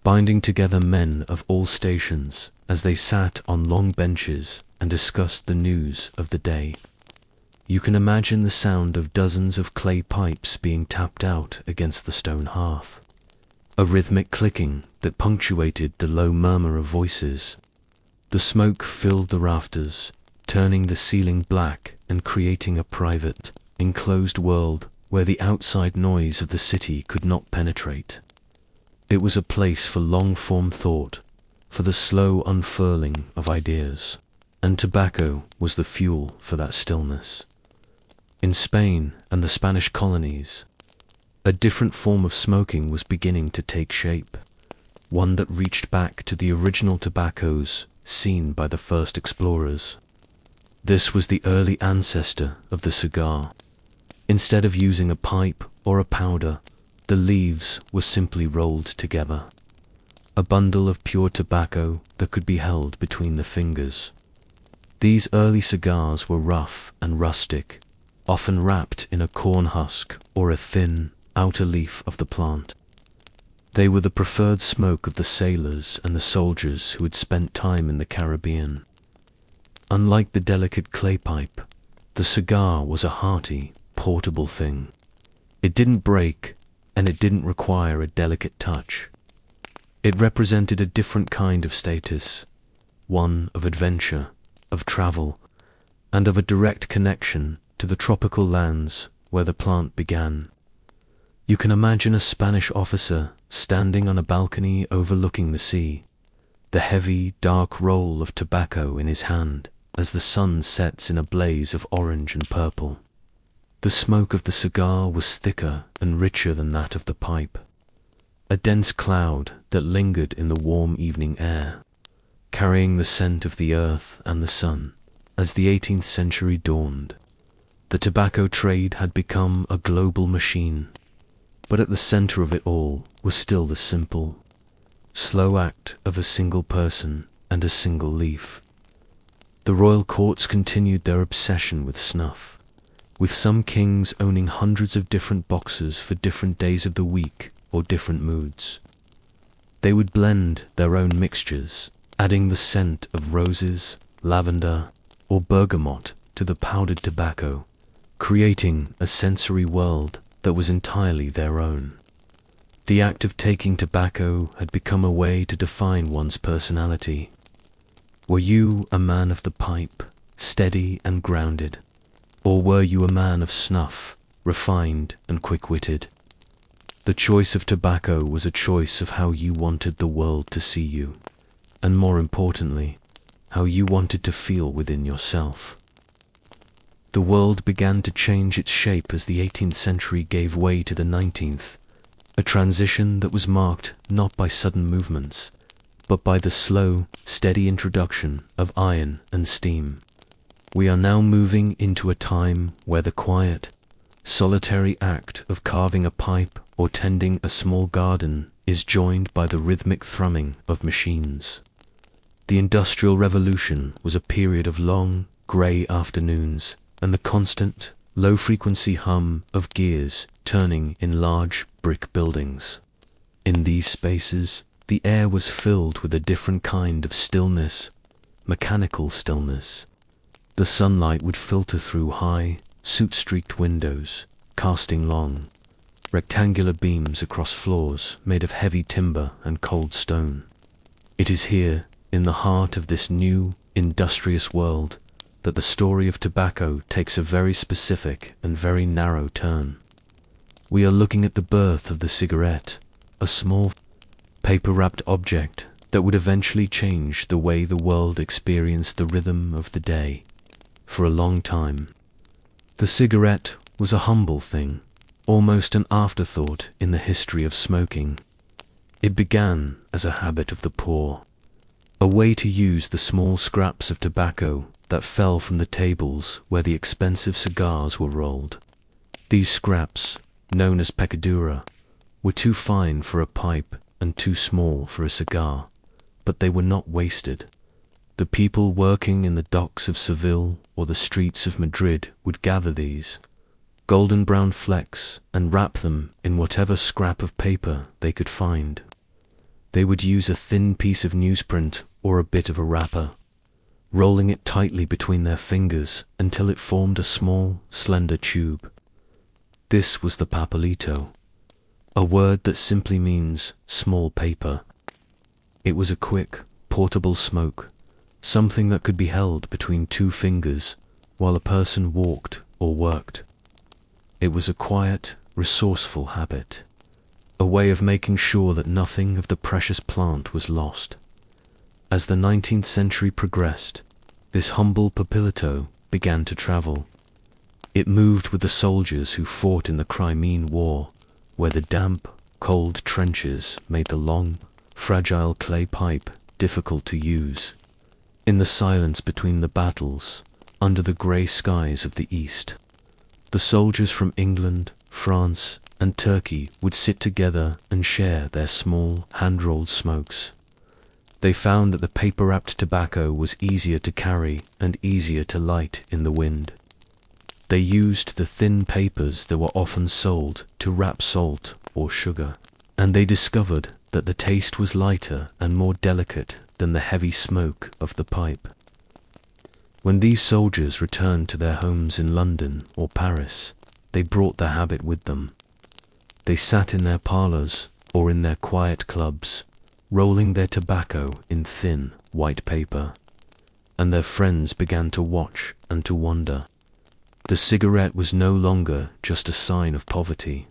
binding together men of all stations as they sat on long benches and discussed the news of the day. You can imagine the sound of dozens of clay pipes being tapped out against the stone hearth, a rhythmic clicking that punctuated the low murmur of voices. The smoke filled the rafters, turning the ceiling black and creating a private, enclosed world where the outside noise of the city could not penetrate. It was a place for long-form thought, for the slow unfurling of ideas, and tobacco was the fuel for that stillness. In Spain and the Spanish colonies, a different form of smoking was beginning to take shape, one that reached back to the original tobaccos seen by the first explorers. This was the early ancestor of the cigar. Instead of using a pipe or a powder, the leaves were simply rolled together, a bundle of pure tobacco that could be held between the fingers. These early cigars were rough and rustic, often wrapped in a corn husk or a thin outer leaf of the plant. They were the preferred smoke of the sailors and the soldiers who had spent time in the Caribbean. Unlike the delicate clay pipe, the cigar was a hearty, portable thing. It didn't break, and it didn't require a delicate touch. It represented a different kind of status, one of adventure, of travel, and of a direct connection to the tropical lands where the plant began. You can imagine a Spanish officer standing on a balcony overlooking the sea, the heavy, dark roll of tobacco in his hand as the sun sets in a blaze of orange and purple. The smoke of the cigar was thicker and richer than that of the pipe, a dense cloud that lingered in the warm evening air, carrying the scent of the earth and the sun. As the 18th century dawned, the tobacco trade had become a global machine, but at the center of it all was still the simple, slow act of a single person and a single leaf. The royal courts continued their obsession with snuff, with some kings owning hundreds of different boxes for different days of the week or different moods. They would blend their own mixtures, adding the scent of roses, lavender, or bergamot to the powdered tobacco, creating a sensory world that was entirely their own. The act of taking tobacco had become a way to define one's personality. Were you a man of the pipe, steady and grounded, or were you a man of snuff, refined and quick-witted? The choice of tobacco was a choice of how you wanted the world to see you, and more importantly, how you wanted to feel within yourself. The world began to change its shape as the 18th century gave way to the 19th, a transition that was marked not by sudden movements, but by the slow, steady introduction of iron and steam. We are now moving into a time where the quiet, solitary act of carving a pipe or tending a small garden is joined by the rhythmic thrumming of machines. The Industrial Revolution was a period of long, grey afternoons and the constant, low-frequency hum of gears turning in large brick buildings. In these spaces, the air was filled with a different kind of stillness, mechanical stillness. The sunlight would filter through high, soot-streaked windows, casting long, rectangular beams across floors made of heavy timber and cold stone. It is here, in the heart of this new, industrious world, that the story of tobacco takes a very specific and very narrow turn. We are looking at the birth of the cigarette, a small, paper-wrapped object that would eventually change the way the world experienced the rhythm of the day. For a long time, the cigarette was a humble thing, almost an afterthought in the history of smoking. It began as a habit of the poor, a way to use the small scraps of tobacco that fell from the tables where the expensive cigars were rolled. These scraps, known as pecadura, were too fine for a pipe and too small for a cigar, but they were not wasted. The people working in the docks of Seville or the streets of Madrid would gather these golden brown flecks and wrap them in whatever scrap of paper they could find. They would use a thin piece of newsprint or a bit of a wrapper, rolling it tightly between their fingers until it formed a small, slender tube. This was the papelito, a word that simply means small paper. It was a quick, portable smoke, something that could be held between two fingers while a person walked or worked. It was a quiet, resourceful habit, a way of making sure that nothing of the precious plant was lost. As the 19th century progressed, this humble papilito began to travel. It moved with the soldiers who fought in the Crimean War, where the damp, cold trenches made the long, fragile clay pipe difficult to use. In the silence between the battles, under the grey skies of the East, the soldiers from England, France, and Turkey would sit together and share their small, hand-rolled smokes. They found that the paper-wrapped tobacco was easier to carry and easier to light in the wind. They used the thin papers that were often sold to wrap salt or sugar, and they discovered that the taste was lighter and more delicate than the heavy smoke of the pipe. When these soldiers returned to their homes in London or Paris, they brought the habit with them. They sat in their parlours or in their quiet clubs, rolling their tobacco in thin, white paper, and their friends began to watch and to wonder. The cigarette was no longer just a sign of poverty.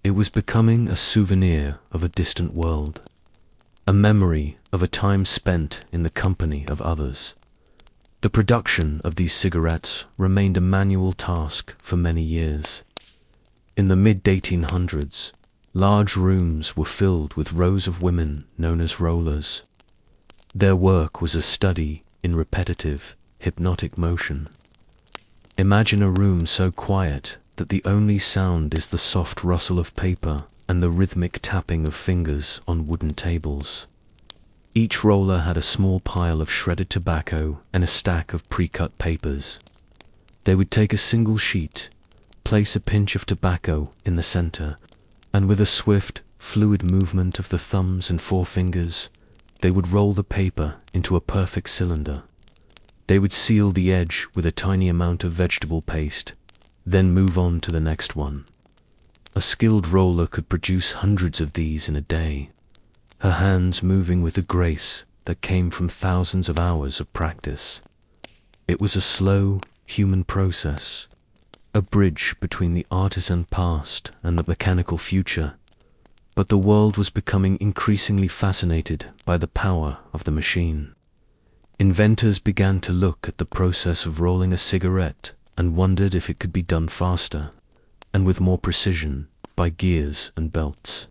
It was becoming a souvenir of a distant world, a memory of a time spent in the company of others. The production of these cigarettes remained a manual task for many years. In the mid-1800s, large rooms were filled with rows of women known as rollers. Their work was a study in repetitive, hypnotic motion. Imagine a room so quiet that the only sound is the soft rustle of paper and the rhythmic tapping of fingers on wooden tables. Each roller had a small pile of shredded tobacco and a stack of pre-cut papers. They would take a single sheet, place a pinch of tobacco in the center, and with a swift, fluid movement of the thumbs and forefingers, they would roll the paper into a perfect cylinder. They would seal the edge with a tiny amount of vegetable paste, then move on to the next one. A skilled roller could produce hundreds of these in a day, her hands moving with a grace that came from thousands of hours of practice. It was a slow, human process, a bridge between the artisan past and the mechanical future, but the world was becoming increasingly fascinated by the power of the machine. Inventors began to look at the process of rolling a cigarette and wondered if it could be done faster, and with more precision, by gears and belts.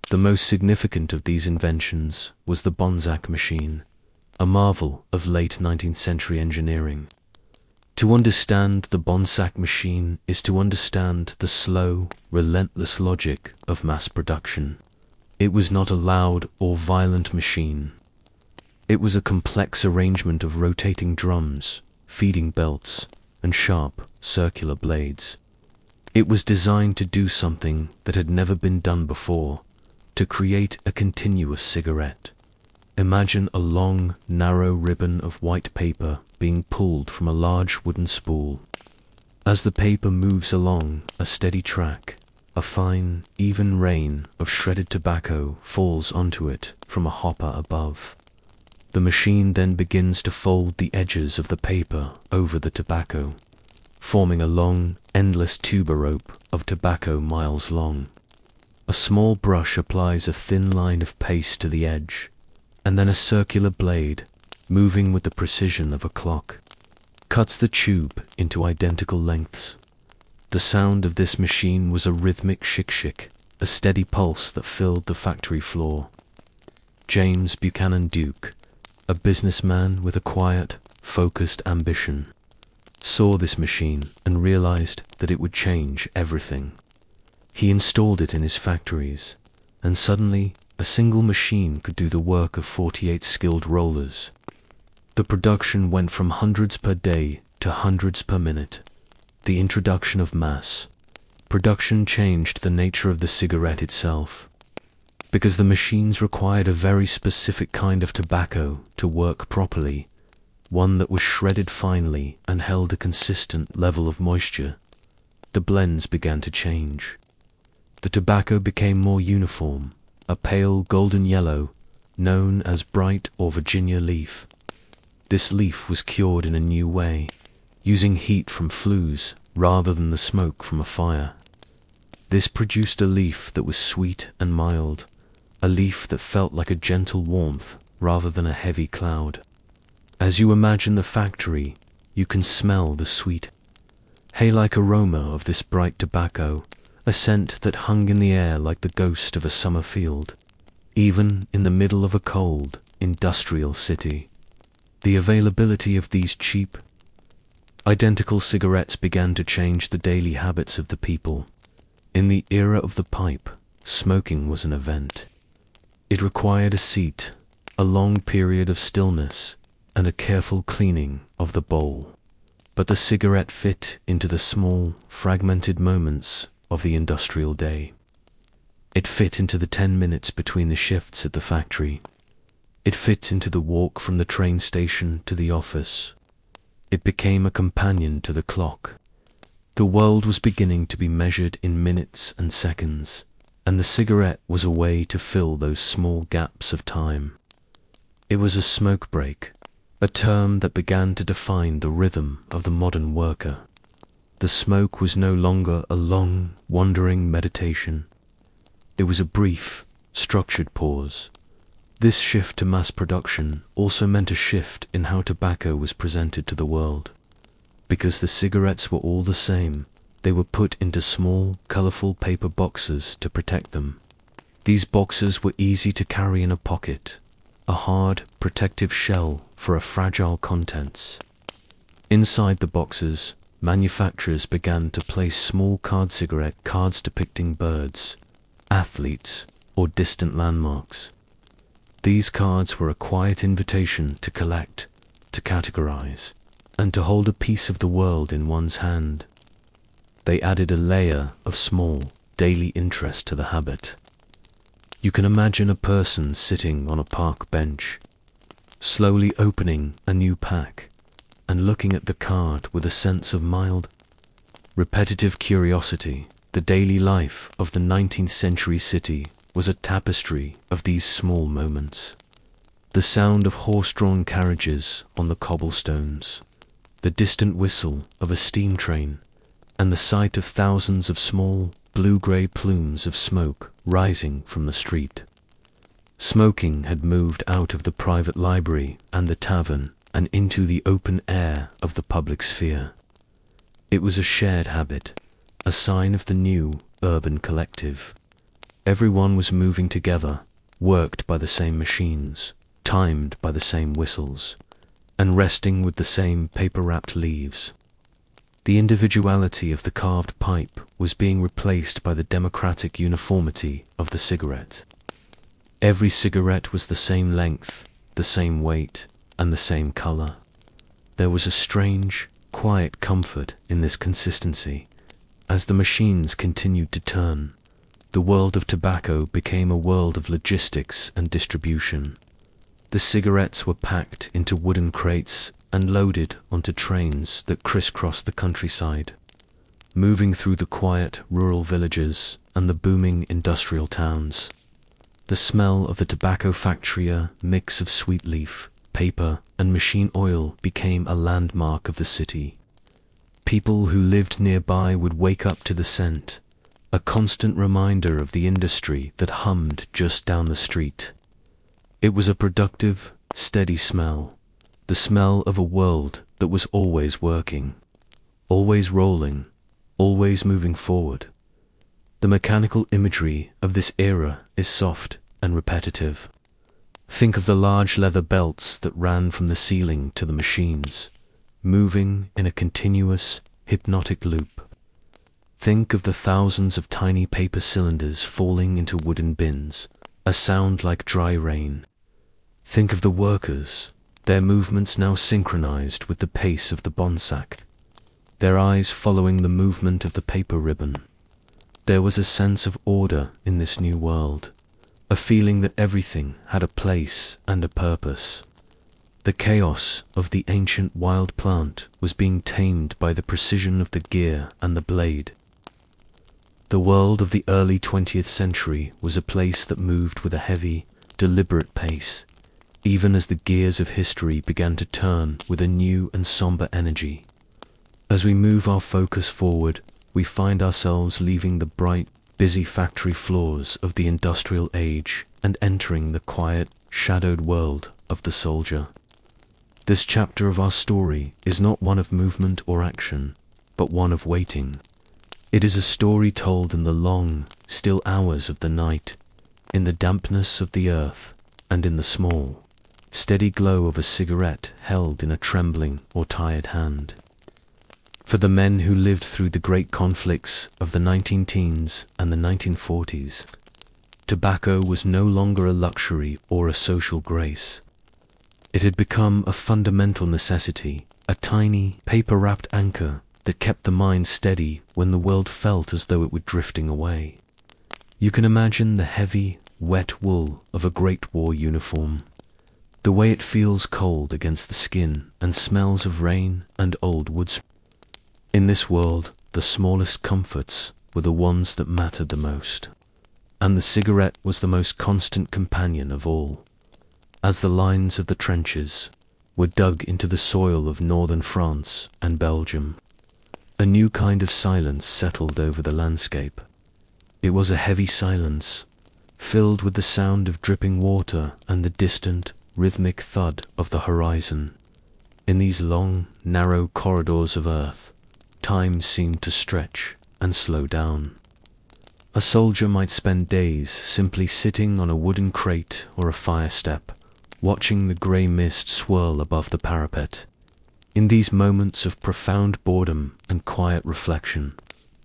The most significant of these inventions was the Bonsack machine, a marvel of late 19th century engineering. To understand the Bonsack machine is to understand the slow, relentless logic of mass production. It was not a loud or violent machine. It was a complex arrangement of rotating drums, feeding belts, and sharp, circular blades. It was designed to do something that had never been done before, to create a continuous cigarette. Imagine a long, narrow ribbon of white paper being pulled from a large wooden spool. As the paper moves along a steady track, a fine, even rain of shredded tobacco falls onto it from a hopper above. The machine then begins to fold the edges of the paper over the tobacco, forming a long, endless tuber rope of tobacco miles long. A small brush applies a thin line of paste to the edge, and then a circular blade, moving with the precision of a clock, cuts the tube into identical lengths. The sound of this machine was a rhythmic shik-shik, a steady pulse that filled the factory floor. James Buchanan Duke, a businessman with a quiet, focused ambition, saw this machine and realized that it would change everything. He installed it in his factories, and suddenly a single machine could do the work of 48 skilled rollers. The production went from hundreds per day to hundreds per minute. The introduction of mass production changed the nature of the cigarette itself, because the machines required a very specific kind of tobacco to work properly, one that was shredded finely and held a consistent level of moisture. The blends began to change. The tobacco became more uniform, a pale golden yellow, known as bright or Virginia leaf. This leaf was cured in a new way, using heat from flues rather than the smoke from a fire. This produced a leaf that was sweet and mild, a leaf that felt like a gentle warmth rather than a heavy cloud. As you imagine the factory, you can smell the sweet, hay-like aroma of this bright tobacco, a scent that hung in the air like the ghost of a summer field, even in the middle of a cold, industrial city. The availability of these cheap, identical cigarettes began to change the daily habits of the people. In the era of the pipe, smoking was an event. It required a seat, a long period of stillness, and a careful cleaning of the bowl. But the cigarette fit into the small, fragmented moments of the industrial day. It fit into the 10 minutes between the shifts at the factory. It fit into the walk from the train station to the office. It became a companion to the clock. The world was beginning to be measured in minutes and seconds, and the cigarette was a way to fill those small gaps of time. It was a smoke break, a term that began to define the rhythm of the modern worker. The smoke was no longer a long, wandering meditation. It was a brief, structured pause. This shift to mass production also meant a shift in how tobacco was presented to the world. Because the cigarettes were all the same, they were put into small, colorful paper boxes to protect them. These boxes were easy to carry in a pocket, a hard, protective shell for a fragile contents. Inside the boxes, manufacturers began to place small cigarette cards depicting birds, athletes, or distant landmarks. These cards were a quiet invitation to collect, to categorize, and to hold a piece of the world in one's hand. They added a layer of small, daily interest to the habit. You can imagine a person sitting on a park bench, slowly opening a new pack, and looking at the card with a sense of mild, repetitive curiosity. The daily life of the 19th century city was a tapestry of these small moments. The sound of horse-drawn carriages on the cobblestones, the distant whistle of a steam train, and the sight of thousands of small, blue-grey plumes of smoke rising from the street. Smoking had moved out of the private library and the tavern and into the open air of the public sphere. It was a shared habit, a sign of the new urban collective. Everyone was moving together, worked by the same machines, timed by the same whistles, and resting with the same paper-wrapped leaves. The individuality of the carved pipe was being replaced by the democratic uniformity of the cigarette. Every cigarette was the same length, the same weight, and the same color. There was a strange, quiet comfort in this consistency. As the machines continued to turn, the world of tobacco became a world of logistics and distribution. The cigarettes were packed into wooden crates and loaded onto trains that crisscrossed the countryside, moving through the quiet rural villages and the booming industrial towns. The smell of the tobacco factory, a mix of sweet leaf, paper, and machine oil, became a landmark of the city. People who lived nearby would wake up to the scent, a constant reminder of the industry that hummed just down the street. It was a productive, steady smell, the smell of a world that was always working, always rolling, always moving forward. The mechanical imagery of this era is soft and repetitive. Think of the large leather belts that ran from the ceiling to the machines, moving in a continuous, hypnotic loop. Think of the thousands of tiny paper cylinders falling into wooden bins, a sound like dry rain. Think of the workers, their movements now synchronized with the pace of the bonsack, their eyes following the movement of the paper ribbon. There was a sense of order in this new world, a feeling that everything had a place and a purpose. The chaos of the ancient wild plant was being tamed by the precision of the gear and the blade. The world of the early 20th century was a place that moved with a heavy, deliberate pace, even as the gears of history began to turn with a new and somber energy. As we move our focus forward, we find ourselves leaving the bright, busy factory floors of the industrial age and entering the quiet, shadowed world of the soldier. This chapter of our story is not one of movement or action, but one of waiting. It is a story told in the long, still hours of the night, in the dampness of the earth, and in the small, steady glow of a cigarette held in a trembling or tired hand. For the men who lived through the great conflicts of the 19-teens and the 1940s, tobacco was no longer a luxury or a social grace. It had become a fundamental necessity, a tiny, paper-wrapped anchor that kept the mind steady when the world felt as though it were drifting away. You can imagine the heavy, wet wool of a Great War uniform, the way it feels cold against the skin and smells of rain and old woods. In this world, the smallest comforts were the ones that mattered the most, and the cigarette was the most constant companion of all. As the lines of the trenches were dug into the soil of northern France and Belgium, a new kind of silence settled over the landscape. It was a heavy silence, filled with the sound of dripping water and the distant, rhythmic thud of the horizon. In these long, narrow corridors of earth, time seemed to stretch and slow down. A soldier might spend days simply sitting on a wooden crate or a fire step, watching the grey mist swirl above the parapet. In these moments of profound boredom and quiet reflection,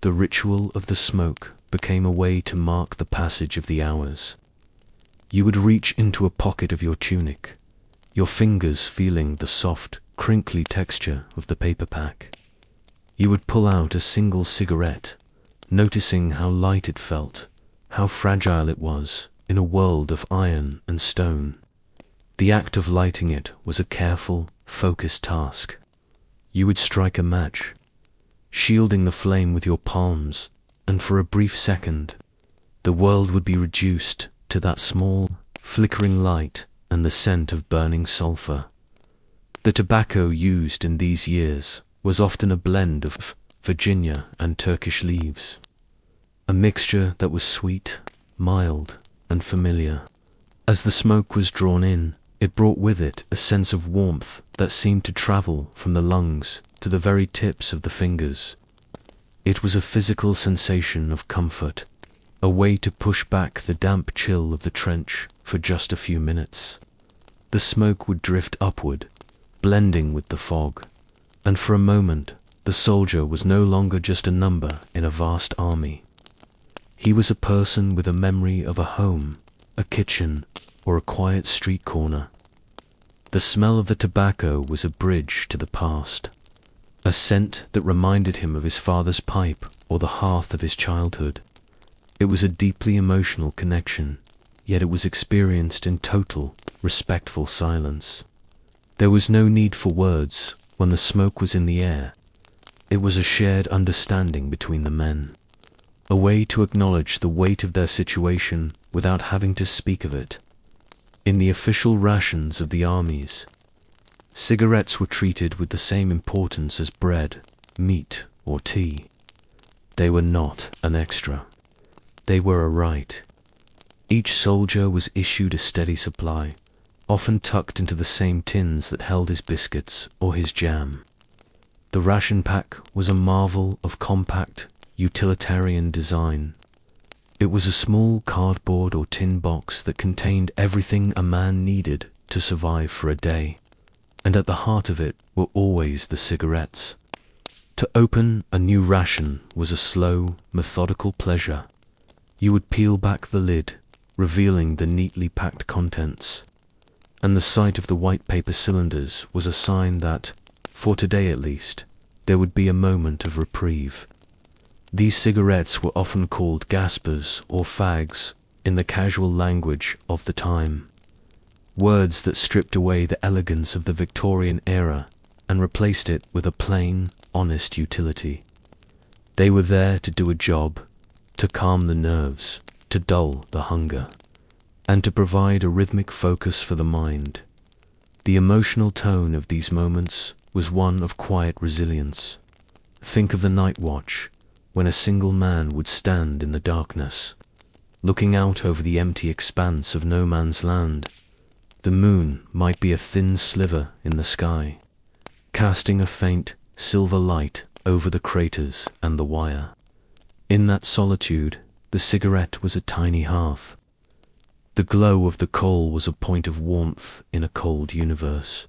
the ritual of the smoke became a way to mark the passage of the hours. You would reach into a pocket of your tunic, your fingers feeling the soft, crinkly texture of the paper pack. You would pull out a single cigarette, noticing how light it felt, how fragile it was in a world of iron and stone. The act of lighting it was a careful, focused task. You would strike a match, shielding the flame with your palms, and for a brief second, the world would be reduced to that small, flickering light and the scent of burning sulfur. The tobacco used in these years was often a blend of Virginia and Turkish leaves, a mixture that was sweet, mild, and familiar. As the smoke was drawn in, it brought with it a sense of warmth that seemed to travel from the lungs to the very tips of the fingers. It was a physical sensation of comfort, a way to push back the damp chill of the trench for just a few minutes. The smoke would drift upward, blending with the fog, and for a moment the soldier was no longer just a number in a vast army. He was a person with a memory of a home, a kitchen, or a quiet street corner. The smell of the tobacco was a bridge to the past, a scent that reminded him of his father's pipe or the hearth of his childhood. It was a deeply emotional connection, yet it was experienced in total, respectful silence. There was no need for words when the smoke was in the air. It was a shared understanding between the men, a way to acknowledge the weight of their situation without having to speak of it. In the official rations of the armies, cigarettes were treated with the same importance as bread, meat, or tea. They were not an extra. They were a right. Each soldier was issued a steady supply, often tucked into the same tins that held his biscuits or his jam. The ration pack was a marvel of compact, utilitarian design. It was a small cardboard or tin box that contained everything a man needed to survive for a day, and at the heart of it were always the cigarettes. To open a new ration was a slow, methodical pleasure. You would peel back the lid, revealing the neatly packed contents, and the sight of the white paper cylinders was a sign that, for today at least, there would be a moment of reprieve. These cigarettes were often called gaspers or fags in the casual language of the time, words that stripped away the elegance of the Victorian era and replaced it with a plain, honest utility. They were there to do a job, to calm the nerves, to dull the hunger, and to provide a rhythmic focus for the mind. The emotional tone of these moments was one of quiet resilience. Think of the night watch, when a single man would stand in the darkness, looking out over the empty expanse of no man's land. The moon might be a thin sliver in the sky, casting a faint, silver light over the craters and the wire. In that solitude, the cigarette was a tiny hearth. The glow of the coal was a point of warmth in a cold universe.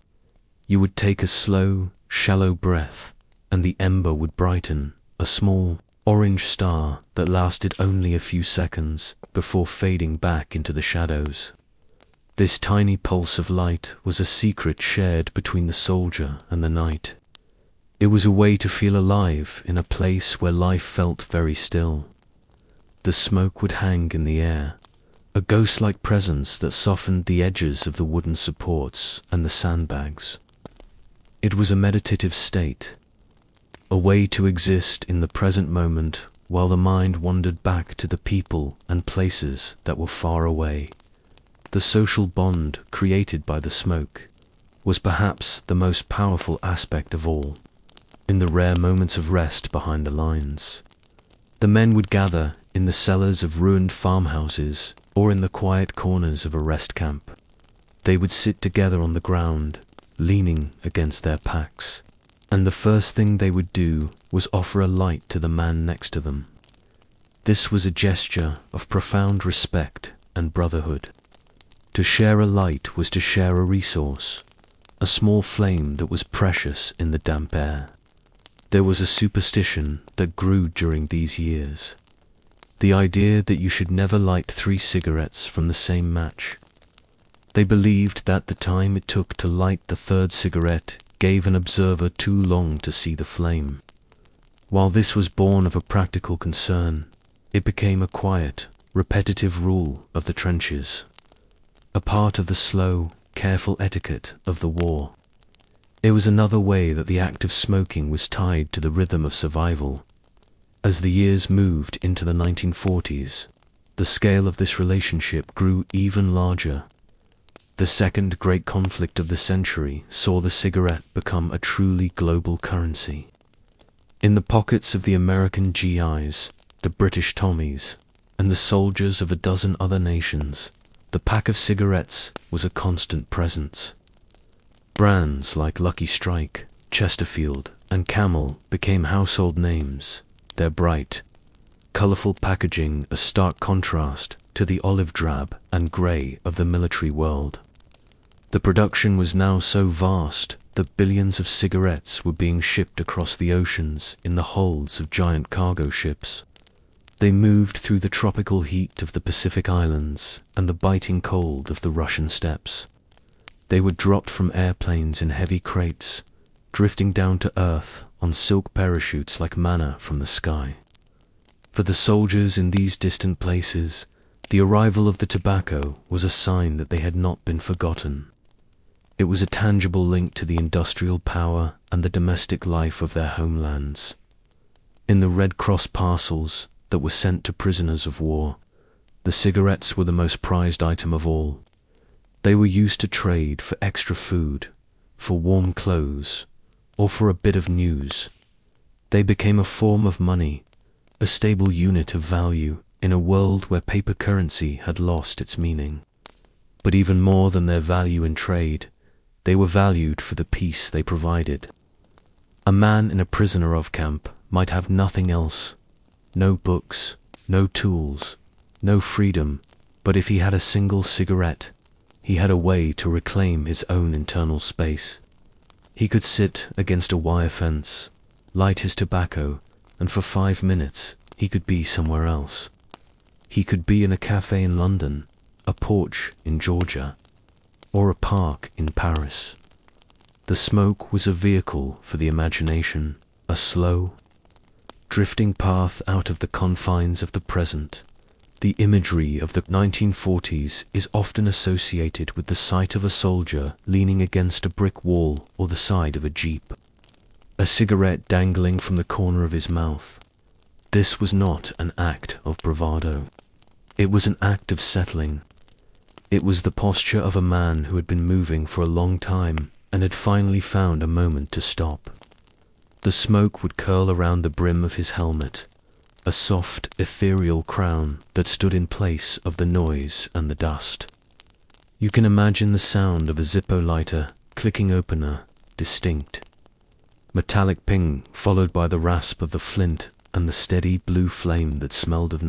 You would take a slow, shallow breath, and the ember would brighten, a small, orange star that lasted only a few seconds before fading back into the shadows. This tiny pulse of light was a secret shared between the soldier and the night. It was a way to feel alive in a place where life felt very still. The smoke would hang in the air, a ghost-like presence that softened the edges of the wooden supports and the sandbags. It was a meditative state, a way to exist in the present moment while the mind wandered back to the people and places that were far away. The social bond created by the smoke was perhaps the most powerful aspect of all. In the rare moments of rest behind the lines, the men would gather in the cellars of ruined farmhouses or in the quiet corners of a rest camp. They would sit together on the ground, leaning against their packs, and the first thing they would do was offer a light to the man next to them. This was a gesture of profound respect and brotherhood. To share a light was to share a resource, a small flame that was precious in the damp air. There was a superstition that grew during these years, the idea that you should never light 3 cigarettes from the same match. They believed that the time it took to light the 3rd cigarette gave an observer too long to see the flame. While this was born of a practical concern, it became a quiet, repetitive rule of the trenches, a part of the slow, careful etiquette of the war. It was another way that the act of smoking was tied to the rhythm of survival. As the years moved into the 1940s, the scale of this relationship grew even larger. The second great conflict of the century saw the cigarette become a truly global currency. In the pockets of the American GIs, the British Tommies, and the soldiers of a dozen other nations, the pack of cigarettes was a constant presence. Brands like Lucky Strike, Chesterfield, and Camel became household names, their bright, colourful packaging a stark contrast to the olive drab and grey of the military world. The production was now so vast that billions of cigarettes were being shipped across the oceans in the holds of giant cargo ships. They moved through the tropical heat of the Pacific Islands and the biting cold of the Russian steppes. They were dropped from airplanes in heavy crates, drifting down to earth on silk parachutes like manna from the sky. For the soldiers in these distant places, the arrival of the tobacco was a sign that they had not been forgotten. It was a tangible link to the industrial power and the domestic life of their homelands. In the Red Cross parcels that were sent to prisoners of war, the cigarettes were the most prized item of all. They were used to trade for extra food, for warm clothes, or for a bit of news. They became a form of money, a stable unit of value in a world where paper currency had lost its meaning. But even more than their value in trade, they were valued for the peace they provided. A man in a prisoner of camp might have nothing else, no books, no tools, no freedom, but if he had a single cigarette, he had a way to reclaim his own internal space. He could sit against a wire fence, light his tobacco, and for 5 minutes he could be somewhere else. He could be in a cafe in London, a porch in Georgia, or a park in Paris. The smoke was a vehicle for the imagination, a slow, drifting path out of the confines of the present. The imagery of the 1940s is often associated with the sight of a soldier leaning against a brick wall or the side of a jeep, a cigarette dangling from the corner of his mouth. This was not an act of bravado. It was an act of settling. It was the posture of a man who had been moving for a long time and had finally found a moment to stop. The smoke would curl around the brim of his helmet, a soft, ethereal crown that stood in place of the noise and the dust. You can imagine the sound of a Zippo lighter clicking opener, distinct. Metallic ping followed by the rasp of the flint and the steady blue flame that smelled of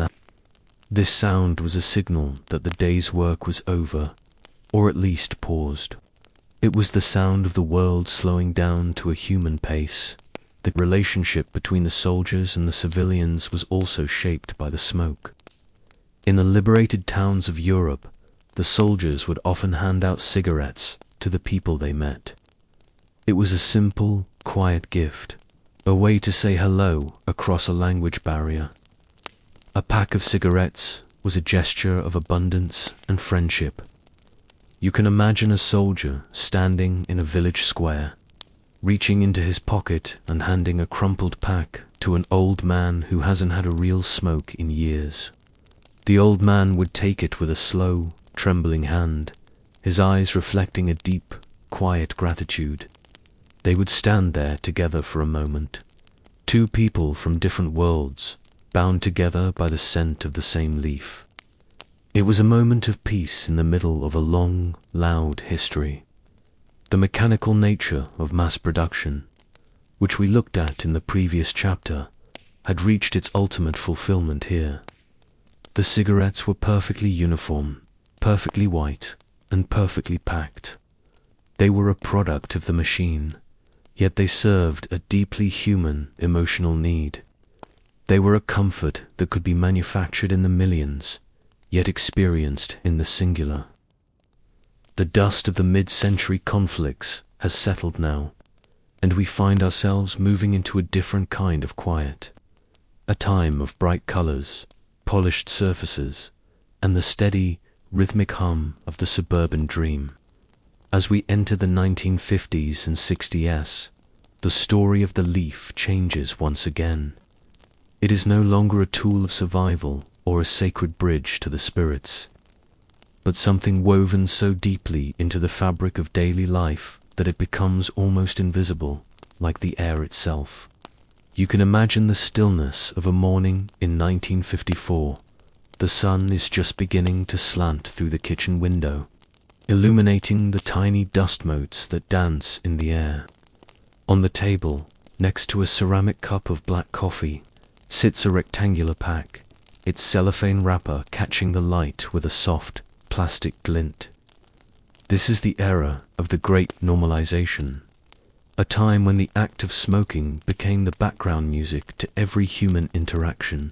This sound was a signal that the day's work was over, or at least paused. It was the sound of the world slowing down to a human pace. The relationship between the soldiers and the civilians was also shaped by the smoke. In the liberated towns of Europe, the soldiers would often hand out cigarettes to the people they met. It was a simple, quiet gift, a way to say hello across a language barrier. A pack of cigarettes was a gesture of abundance and friendship. You can imagine a soldier standing in a village square, reaching into his pocket and handing a crumpled pack to an old man who hasn't had a real smoke in years. The old man would take it with a slow, trembling hand, his eyes reflecting a deep, quiet gratitude. They would stand there together for a moment, two people from different worlds, bound together by the scent of the same leaf. It was a moment of peace in the middle of a long, loud history. The mechanical nature of mass production, which we looked at in the previous chapter, had reached its ultimate fulfillment here. The cigarettes were perfectly uniform, perfectly white, and perfectly packed. They were a product of the machine, yet they served a deeply human, emotional need. They were a comfort that could be manufactured in the millions, yet experienced in the singular. The dust of the mid-century conflicts has settled now, and we find ourselves moving into a different kind of quiet, a time of bright colors, polished surfaces, and the steady, rhythmic hum of the suburban dream. As we enter the 1950s and 60s, the story of the leaf changes once again. It is no longer a tool of survival or a sacred bridge to the spirits, but something woven so deeply into the fabric of daily life that it becomes almost invisible, like the air itself. You can imagine the stillness of a morning in 1954. The sun is just beginning to slant through the kitchen window, illuminating the tiny dust motes that dance in the air. On the table, next to a ceramic cup of black coffee, sits a rectangular pack, its cellophane wrapper catching the light with a soft, plastic glint. This is the era of the great normalization, a time when the act of smoking became the background music to every human interaction.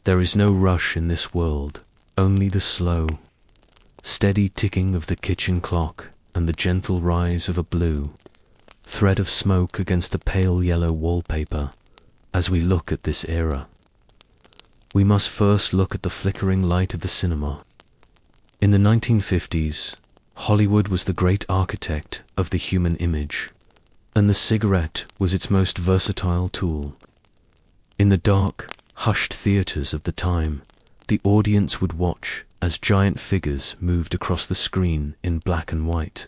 There is no rush in this world, only the slow, steady ticking of the kitchen clock and the gentle rise of a blue thread of smoke against the pale yellow wallpaper. As we look at this era, we must first look at the flickering light of the cinema. In the 1950s, Hollywood was the great architect of the human image, and the cigarette was its most versatile tool. In the dark, hushed theaters of the time, the audience would watch as giant figures moved across the screen in black and white.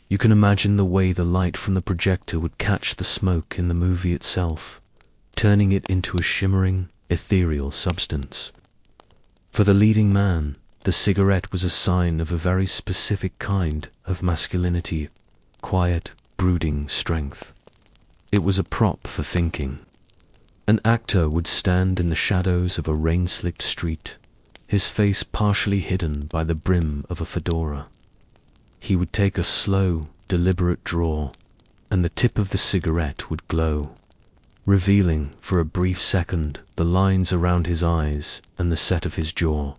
You can imagine the way the light from the projector would catch the smoke in the movie itself, turning it into a shimmering, ethereal substance. For the leading man, The cigarette was a sign of a very specific kind of masculinity, quiet, brooding strength. It was a prop for thinking. An actor would stand in the shadows of a rain-slicked street, his face partially hidden by the brim of a fedora. He would take a slow, deliberate draw, and the tip of the cigarette would glow, revealing for a brief second the lines around his eyes and the set of his jaw.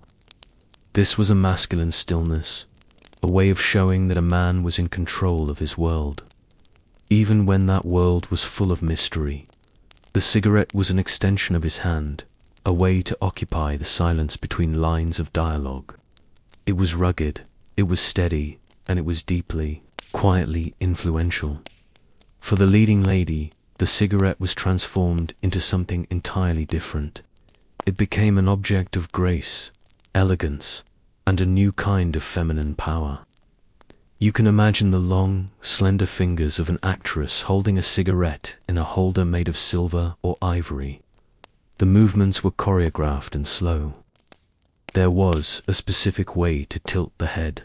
This was a masculine stillness, a way of showing that a man was in control of his world. Even when that world was full of mystery, the cigarette was an extension of his hand, a way to occupy the silence between lines of dialogue. It was rugged, it was steady, and it was deeply, quietly influential. For the leading lady, the cigarette was transformed into something entirely different. It became an object of grace, elegance, and a new kind of feminine power. You can imagine the long, slender fingers of an actress holding a cigarette in a holder made of silver or ivory. The movements were choreographed and slow. There was a specific way to tilt the head,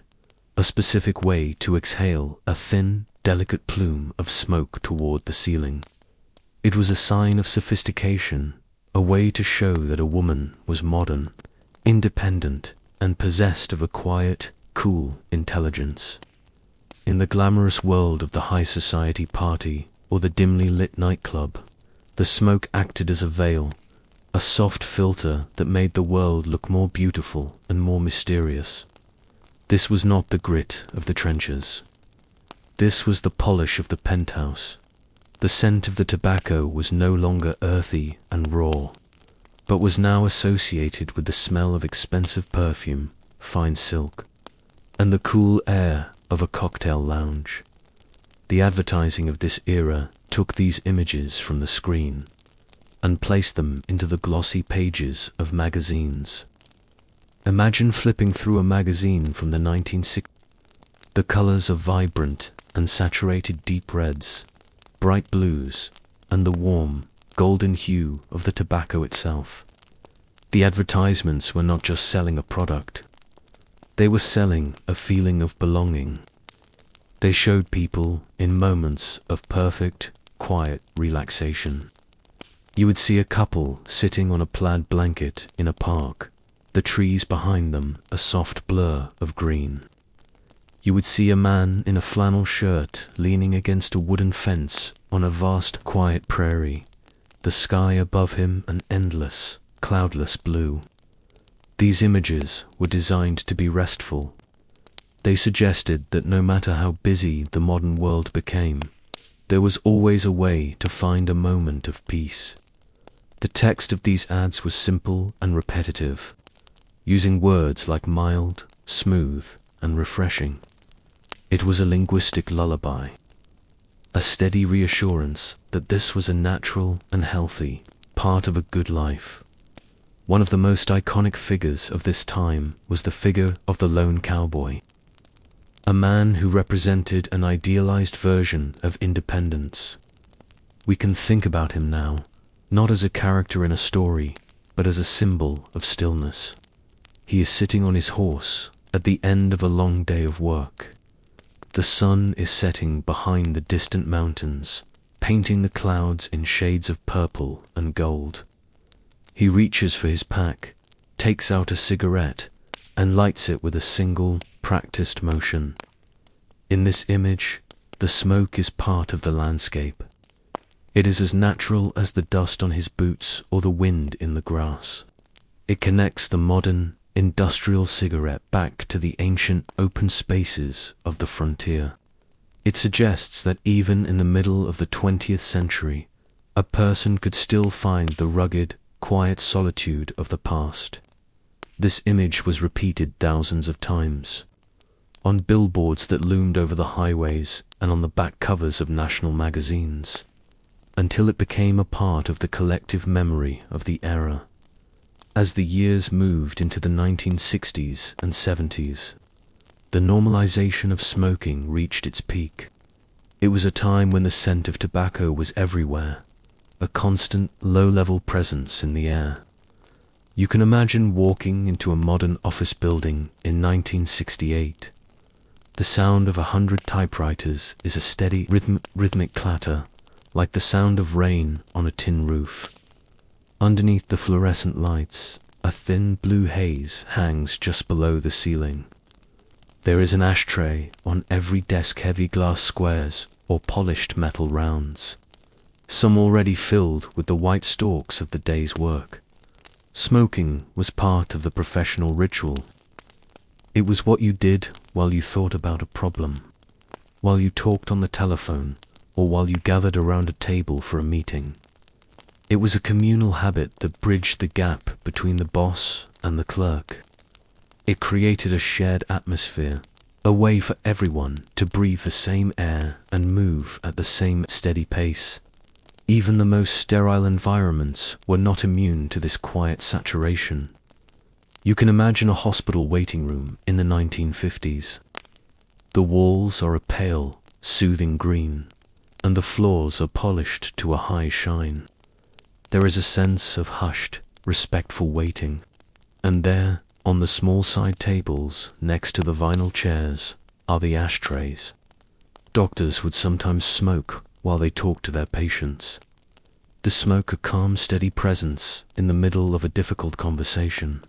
a specific way to exhale a thin, delicate plume of smoke toward the ceiling. It was a sign of sophistication, a way to show that a woman was modern, independent, and possessed of a quiet, cool intelligence. In the glamorous world of the high society party or the dimly lit nightclub, the smoke acted as a veil, a soft filter that made the world look more beautiful and more mysterious. This was not the grit of the trenches. This was the polish of the penthouse. The scent of the tobacco was no longer earthy and raw, but was now associated with the smell of expensive perfume, fine silk, and the cool air of a cocktail lounge. The advertising of this era took these images from the screen and placed them into the glossy pages of magazines. Imagine flipping through a magazine from the 1960s. The colors are vibrant and saturated deep reds, bright blues, and the warm, golden hue of the tobacco itself. The advertisements were not just selling a product. They were selling a feeling of belonging. They showed people in moments of perfect, quiet relaxation. You would see a couple sitting on a plaid blanket in a park, the trees behind them a soft blur of green. You would see a man in a flannel shirt leaning against a wooden fence on a vast, quiet prairie, the sky above him an endless, cloudless blue. These images were designed to be restful. They suggested that no matter how busy the modern world became, there was always a way to find a moment of peace. The text of these ads was simple and repetitive, using words like mild, smooth, and refreshing. It was a linguistic lullaby, a steady reassurance that this was a natural and healthy part of a good life. One of the most iconic figures of this time was the figure of the lone cowboy, a man who represented an idealized version of independence. We can think about him now, not as a character in a story, but as a symbol of stillness. He is sitting on his horse at the end of a long day of work. The sun is setting behind the distant mountains, painting the clouds in shades of purple and gold. He reaches for his pack, takes out a cigarette, and lights it with a single, practiced motion. In this image, the smoke is part of the landscape. It is as natural as the dust on his boots or the wind in the grass. It connects the modern, industrial cigarette back to the ancient open spaces of the frontier. It suggests that even in the middle of the 20th century, a person could still find the rugged, quiet solitude of the past. This image was repeated thousands of times, on billboards that loomed over the highways and on the back covers of national magazines, until it became a part of the collective memory of the era. As the years moved into the 1960s and 70s, the normalization of smoking reached its peak. It was a time when the scent of tobacco was everywhere, a constant, low-level presence in the air. You can imagine walking into a modern office building in 1968. The sound of 100 typewriters is a steady rhythmic clatter, like the sound of rain on a tin roof. Underneath the fluorescent lights, a thin blue haze hangs just below the ceiling. There is an ashtray on every desk, heavy glass squares or polished metal rounds, some already filled with the white stalks of the day's work. Smoking was part of the professional ritual. It was what you did while you thought about a problem, while you talked on the telephone, or while you gathered around a table for a meeting. It was a communal habit that bridged the gap between the boss and the clerk. It created a shared atmosphere, a way for everyone to breathe the same air and move at the same steady pace. Even the most sterile environments were not immune to this quiet saturation. You can imagine a hospital waiting room in the 1950s. The walls are a pale, soothing green, and the floors are polished to a high shine. There is a sense of hushed, respectful waiting, and there, on the small side tables next to the vinyl chairs, are the ashtrays. Doctors would sometimes smoke while they talked to their patients. The smoke a calm, steady presence in the middle of a difficult conversation.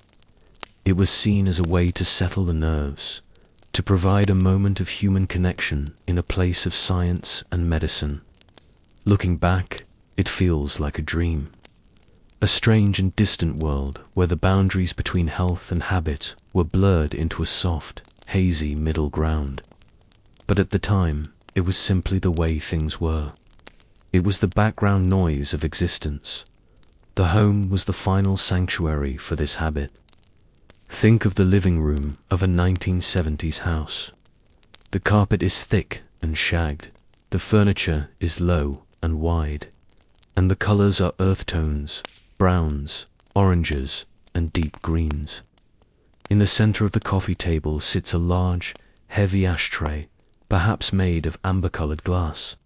It was seen as a way to settle the nerves, to provide a moment of human connection in a place of science and medicine. Looking back, it feels like a dream. A strange and distant world where the boundaries between health and habit were blurred into a soft, hazy middle ground. But at the time, it was simply the way things were. It was the background noise of existence. The home was the final sanctuary for this habit. Think of the living room of a 1970s house. The carpet is thick and shagged, the furniture is low and wide, and the colors are earth tones, browns, oranges, and deep greens. In the center of the coffee table sits a large, heavy ashtray, perhaps made of amber-colored glass.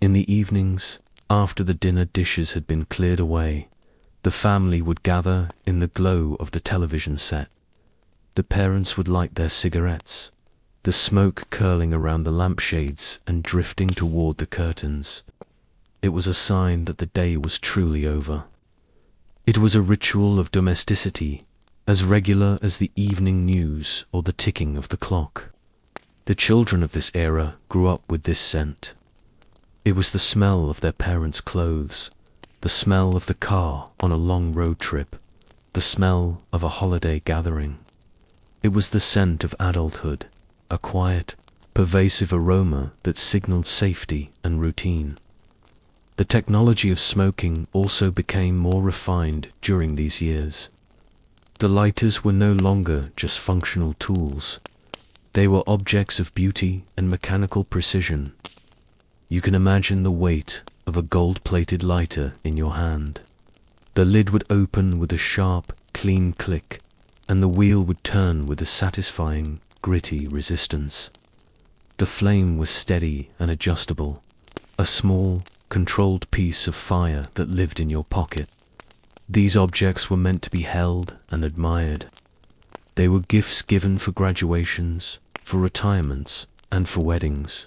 In the evenings, after the dinner dishes had been cleared away, the family would gather in the glow of the television set. The parents would light their cigarettes, the smoke curling around the lampshades and drifting toward the curtains. It was a sign that the day was truly over. It was a ritual of domesticity, as regular as the evening news or the ticking of the clock. The children of this era grew up with this scent. It was the smell of their parents' clothes, the smell of the car on a long road trip, the smell of a holiday gathering. It was the scent of adulthood, a quiet, pervasive aroma that signaled safety and routine. The technology of smoking also became more refined during these years. The lighters were no longer just functional tools. They were objects of beauty and mechanical precision. You can imagine the weight of a gold-plated lighter in your hand. The lid would open with a sharp, clean click, and the wheel would turn with a satisfying, gritty resistance. The flame was steady and adjustable, a small, controlled piece of fire that lived in your pocket. These objects were meant to be held and admired. They were gifts given for graduations, for retirements, and for weddings.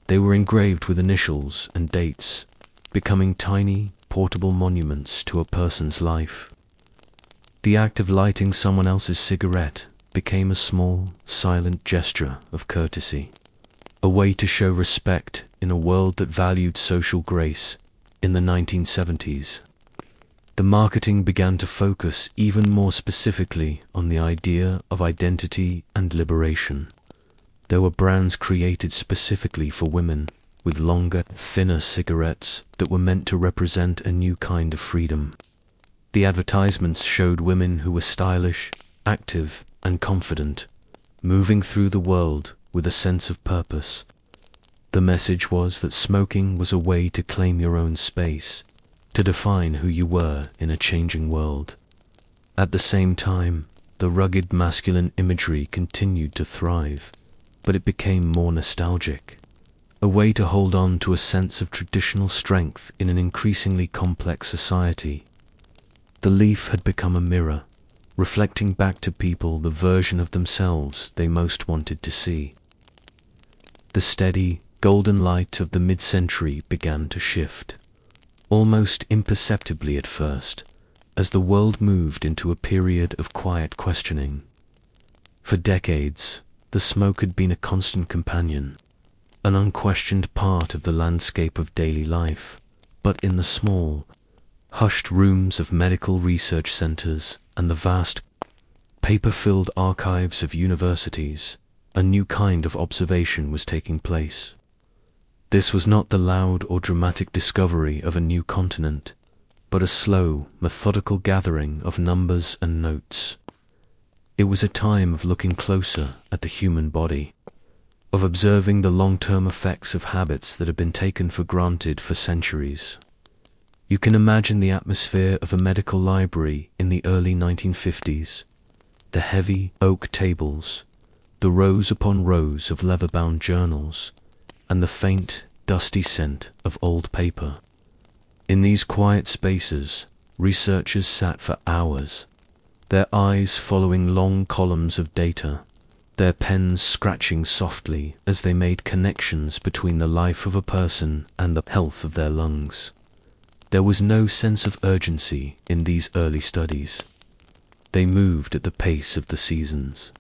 They were engraved with initials and dates, becoming tiny, portable monuments to a person's life. The act of lighting someone else's cigarette became a small, silent gesture of courtesy, a way to show respect in a world that valued social grace in the 1970s. The marketing began to focus even more specifically on the idea of identity and liberation. There were brands created specifically for women, with longer, thinner cigarettes that were meant to represent a new kind of freedom. The advertisements showed women who were stylish, active, and confident, moving through the world with a sense of purpose. The message was that smoking was a way to claim your own space, to define who you were in a changing world. At the same time, the rugged masculine imagery continued to thrive, but it became more nostalgic, a way to hold on to a sense of traditional strength in an increasingly complex society. The leaf had become a mirror, reflecting back to people the version of themselves they most wanted to see. The steady, golden light of the mid-century began to shift, almost imperceptibly at first, as the world moved into a period of quiet questioning. For decades, the smoke had been a constant companion, an unquestioned part of the landscape of daily life, but in the small, hushed rooms of medical research centers and the vast, paper-filled archives of universities, a new kind of observation was taking place. This was not the loud or dramatic discovery of a new continent, but a slow, methodical gathering of numbers and notes. It was a time of looking closer at the human body, of observing the long-term effects of habits that had been taken for granted for centuries. You can imagine the atmosphere of a medical library in the early 1950s, the heavy oak tables, the rows upon rows of leather-bound journals, and the faint, dusty scent of old paper. In these quiet spaces, researchers sat for hours, their eyes following long columns of data, their pens scratching softly as they made connections between the life of a person and the health of their lungs. There was no sense of urgency in these early studies. They moved at the pace of the seasons,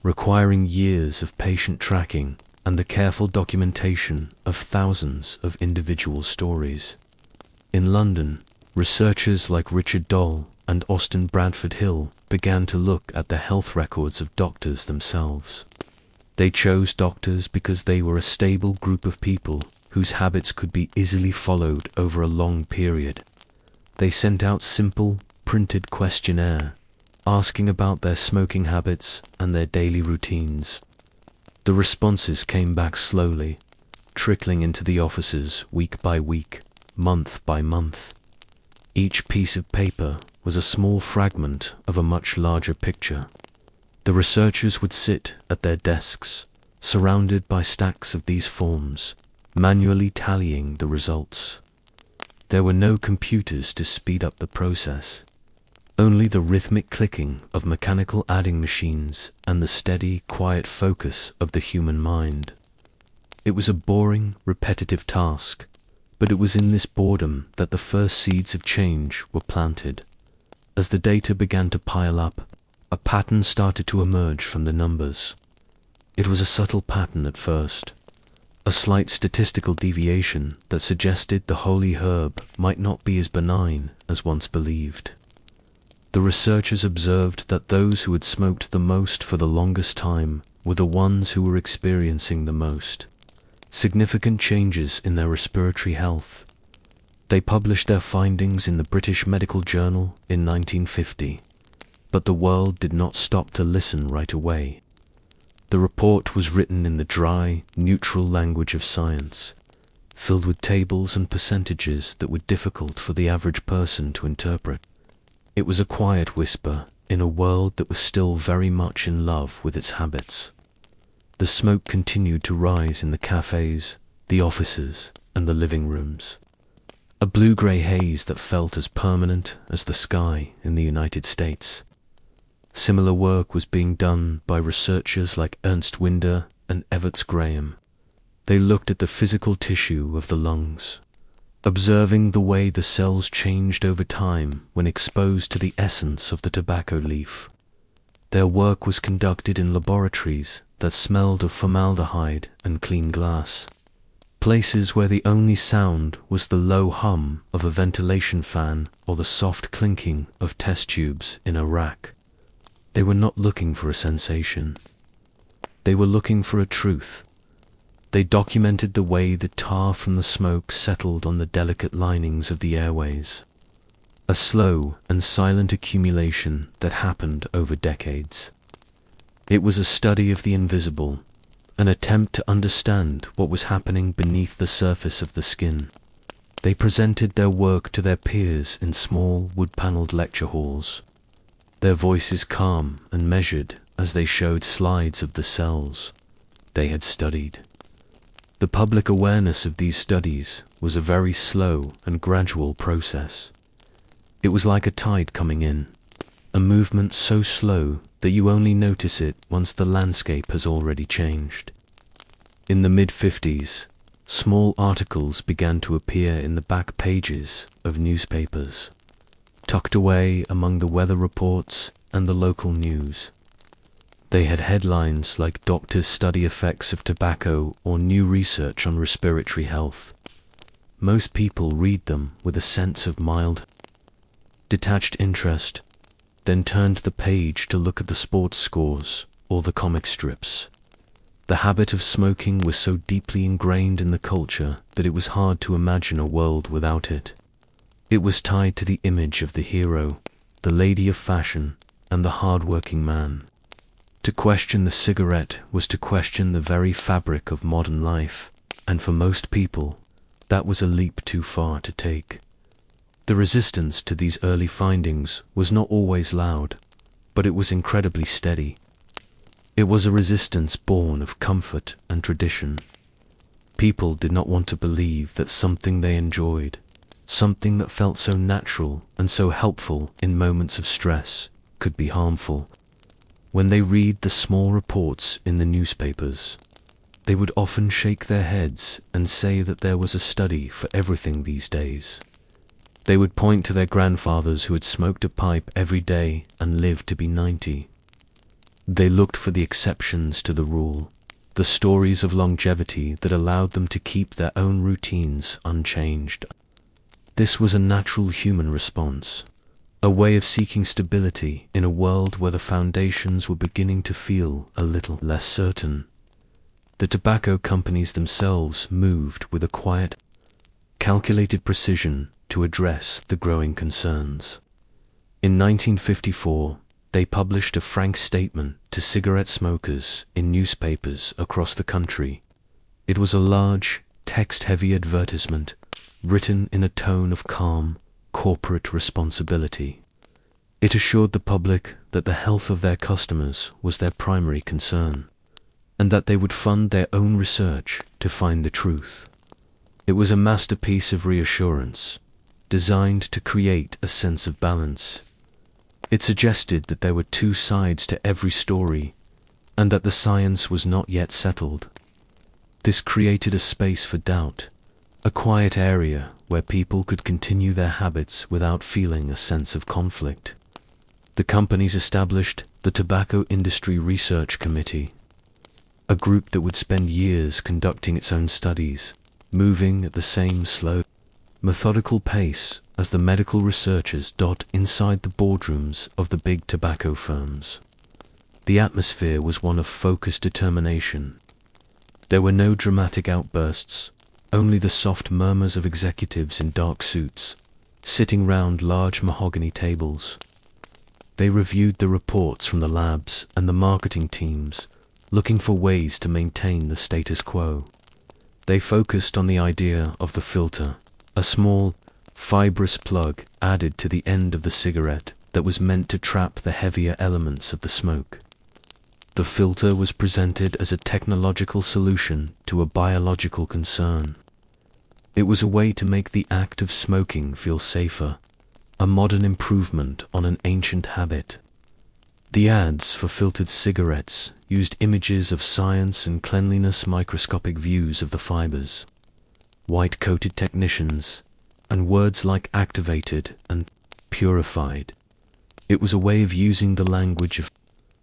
requiring years of patient tracking and the careful documentation of thousands of individual stories. In London, researchers like Richard Doll and Austin Bradford Hill began to look at the health records of doctors themselves. They chose doctors because they were a stable group of people whose habits could be easily followed over a long period. They sent out simple, printed questionnaire, asking about their smoking habits and their daily routines. The responses came back slowly, trickling into the offices week by week, month by month. Each piece of paper was a small fragment of a much larger picture. The researchers would sit at their desks, surrounded by stacks of these forms, manually tallying the results. There were no computers to speed up the process, only the rhythmic clicking of mechanical adding machines and the steady, quiet focus of the human mind. It was a boring, repetitive task, but it was in this boredom that the first seeds of change were planted. As the data began to pile up, a pattern started to emerge from the numbers. It was a subtle pattern at first, a slight statistical deviation that suggested the holy herb might not be as benign as once believed. The researchers observed that those who had smoked the most for the longest time were the ones who were experiencing the most significant changes in their respiratory health. They published their findings in the British Medical Journal in 1950, but the world did not stop to listen right away. The report was written in the dry, neutral language of science, filled with tables and percentages that were difficult for the average person to interpret. It was a quiet whisper in a world that was still very much in love with its habits. The smoke continued to rise in the cafes, the offices, and the living rooms, a blue-grey haze that felt as permanent as the sky in the United States. Similar work was being done by researchers like Ernst Winder and Everts Graham. They looked at the physical tissue of the lungs, observing the way the cells changed over time when exposed to the essence of the tobacco leaf. Their work was conducted in laboratories that smelled of formaldehyde and clean glass, places where the only sound was the low hum of a ventilation fan or the soft clinking of test tubes in a rack. They were not looking for a sensation. They were looking for a truth. They documented the way the tar from the smoke settled on the delicate linings of the airways, a slow and silent accumulation that happened over decades. It was a study of the invisible, an attempt to understand what was happening beneath the surface of the skin. They presented their work to their peers in small wood-paneled lecture halls, their voices calm and measured as they showed slides of the cells they had studied. The public awareness of these studies was a very slow and gradual process. It was like a tide coming in, a movement so slow that you only notice it once the landscape has already changed. In the mid-50s, small articles began to appear in the back pages of newspapers, tucked away among the weather reports and the local news. They had headlines like "Doctors study effects of tobacco" or "New research on respiratory health." Most people read them with a sense of mild, detached interest, then turned the page to look at the sports scores or the comic strips. The habit of smoking was so deeply ingrained in the culture that it was hard to imagine a world without it. It was tied to the image of the hero, the lady of fashion, and the hard-working man. To question the cigarette was to question the very fabric of modern life, and for most people, that was a leap too far to take. The resistance to these early findings was not always loud, but it was incredibly steady. It was a resistance born of comfort and tradition. People did not want to believe that something they enjoyed, something that felt so natural and so helpful in moments of stress, could be harmful. When they read the small reports in the newspapers, they would often shake their heads and say that there was a study for everything these days. They would point to their grandfathers who had smoked a pipe every day and lived to be 90. They looked for the exceptions to the rule, the stories of longevity that allowed them to keep their own routines unchanged. This was a natural human response, a way of seeking stability in a world where the foundations were beginning to feel a little less certain. The tobacco companies themselves moved with a quiet, calculated precision to address the growing concerns. In 1954, they published a frank statement to cigarette smokers in newspapers across the country. It was a large, text-heavy advertisement written in a tone of calm, corporate responsibility. It assured the public that the health of their customers was their primary concern, and that they would fund their own research to find the truth. It was a masterpiece of reassurance, designed to create a sense of balance. It suggested that there were two sides to every story, and that the science was not yet settled. This created a space for doubt, a quiet area where people could continue their habits without feeling a sense of conflict. The companies established the Tobacco Industry Research Committee, a group that would spend years conducting its own studies, moving at the same slow, methodical pace as the medical researchers inside the boardrooms of the big tobacco firms. The atmosphere was one of focused determination. There were no dramatic outbursts, only the soft murmurs of executives in dark suits, sitting round large mahogany tables. They reviewed the reports from the labs and the marketing teams, looking for ways to maintain the status quo. They focused on the idea of the filter, a small, fibrous plug added to the end of the cigarette that was meant to trap the heavier elements of the smoke. The filter was presented as a technological solution to a biological concern. It was a way to make the act of smoking feel safer, a modern improvement on an ancient habit. The ads for filtered cigarettes used images of science and cleanliness, microscopic views of the fibers, white-coated technicians, and words like activated and purified. It was a way of using the language of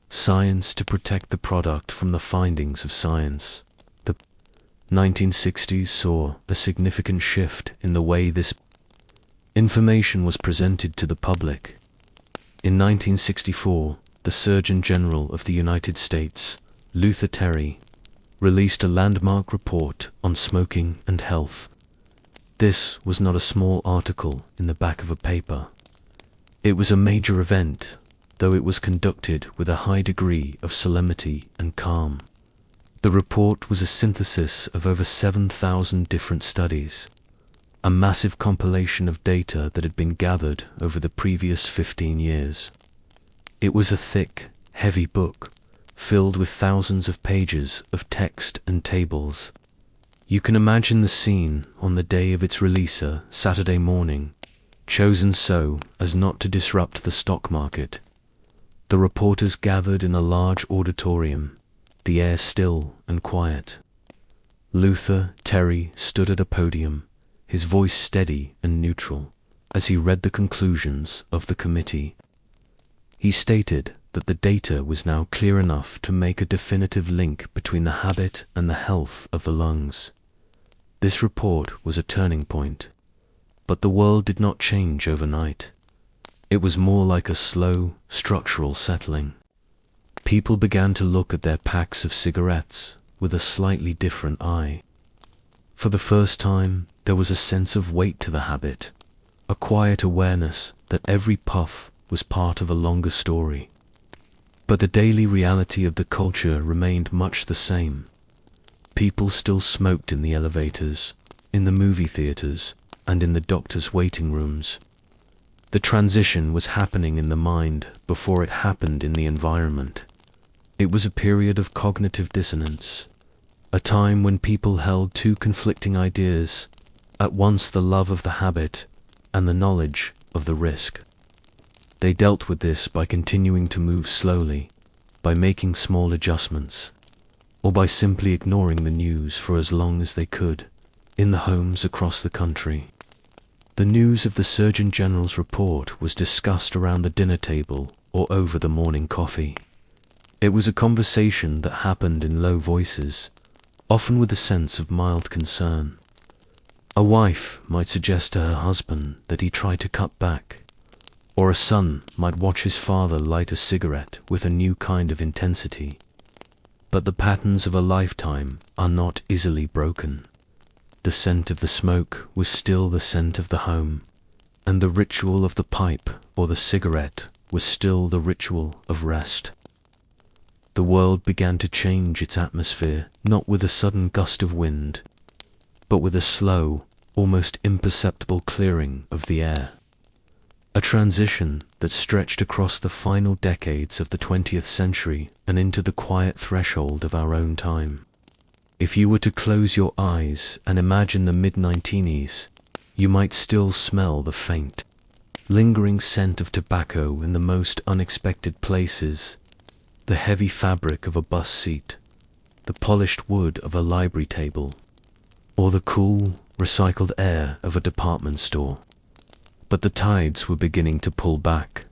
science to protect the product from the findings of science. The 1960s saw a significant shift in the way this information was presented to the public. In 1964, the Surgeon General of the United States, Luther Terry, released a landmark report on smoking and health. This was not a small article in the back of a paper. It was a major event, though it was conducted with a high degree of solemnity and calm. The report was a synthesis of over 7,000 different studies, a massive compilation of data that had been gathered over the previous 15 years. It was a thick, heavy book, filled with thousands of pages of text and tables. You can imagine the scene on the day of its release, Saturday morning. chosen so as not to disrupt the stock market. The reporters gathered in a large auditorium, the air still and quiet. Luther Terry stood at a podium, his voice steady and neutral, as he read the conclusions of the committee. He stated that the data was now clear enough to make a definitive link between the habit and the health of the lungs. This report was a turning point, but the world did not change overnight. It was more like a slow, structural settling. People began to look at their packs of cigarettes with a slightly different eye. For the first time, there was a sense of weight to the habit, a quiet awareness that every puff was part of a longer story. But the daily reality of the culture remained much the same. People still smoked in the elevators, in the movie theaters, and in the doctor's waiting rooms. The transition was happening in the mind before it happened in the environment. It was a period of cognitive dissonance, a time when people held two conflicting ideas, at once the love of the habit and the knowledge of the risk. They dealt with this by continuing to move slowly, by making small adjustments, or by simply ignoring the news for as long as they could, in the homes across the country. The news of the Surgeon General's report was discussed around the dinner table or over the morning coffee. It was a conversation that happened in low voices, often with a sense of mild concern. A wife might suggest to her husband that he try to cut back, or a son might watch his father light a cigarette with a new kind of intensity. But the patterns of a lifetime are not easily broken. The scent of the smoke was still the scent of the home, and the ritual of the pipe or the cigarette was still the ritual of rest. The world began to change its atmosphere, not with a sudden gust of wind, but with a slow, almost imperceptible clearing of the air. A transition that stretched across the final decades of the 20th century and into the quiet threshold of our own time. If you were to close your eyes and imagine the mid-19s, you might still smell the faint, lingering scent of tobacco in the most unexpected places, the heavy fabric of a bus seat, the polished wood of a library table, or the cool, recycled air of a department store. But the tides were beginning to pull back.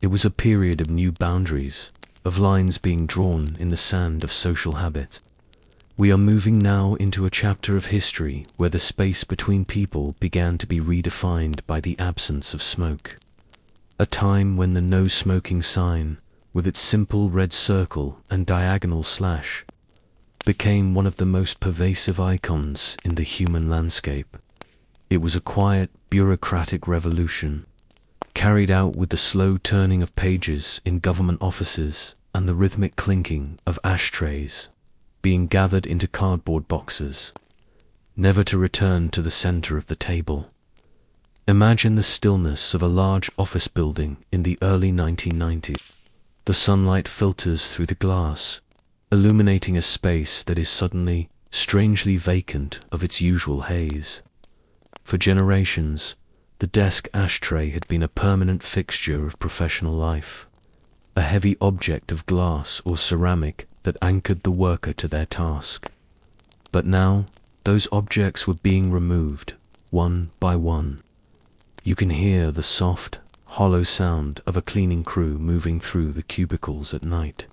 It was a period of new boundaries, of lines being drawn in the sand of social habit. We are moving now into a chapter of history where the space between people began to be redefined by the absence of smoke. A time when the no smoking sign, with its simple red circle and diagonal slash, became one of the most pervasive icons in the human landscape. It was a quiet, bureaucratic revolution, carried out with the slow turning of pages in government offices and the rhythmic clinking of ashtrays being gathered into cardboard boxes, never to return to the center of the table. Imagine the stillness of a large office building in the early 1990s. The sunlight filters through the glass, illuminating a space that is suddenly, strangely vacant of its usual haze. For generations, the desk ashtray had been a permanent fixture of professional life, a heavy object of glass or ceramic that anchored the worker to their task. But now, those objects were being removed, one by one. You can hear the soft, hollow sound of a cleaning crew moving through the cubicles at night,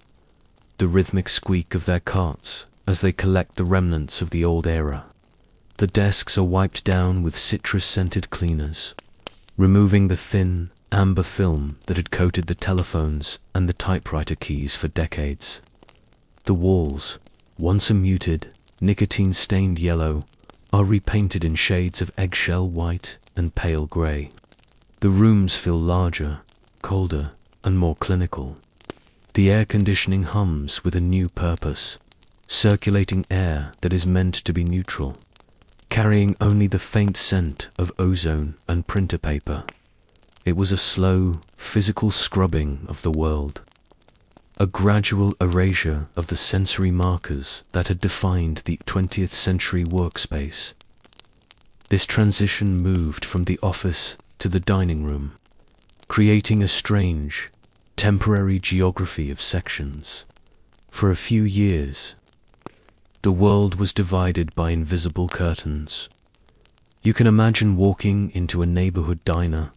the rhythmic squeak of their carts as they collect the remnants of the old era. The desks are wiped down with citrus-scented cleaners, removing the thin, amber film that had coated the telephones and the typewriter keys for decades. The walls, once a muted, nicotine-stained yellow, are repainted in shades of eggshell white and pale grey. The rooms feel larger, colder, and more clinical. The air conditioning hums with a new purpose, circulating air that is meant to be neutral, carrying only the faint scent of ozone and printer paper. It was a slow, physical scrubbing of the world, a gradual erasure of the sensory markers that had defined the 20th century workspace. This transition moved from the office to the dining room, creating a strange, temporary geography of sections. For a few years, the world was divided by invisible curtains. You can imagine walking into a neighborhood diner,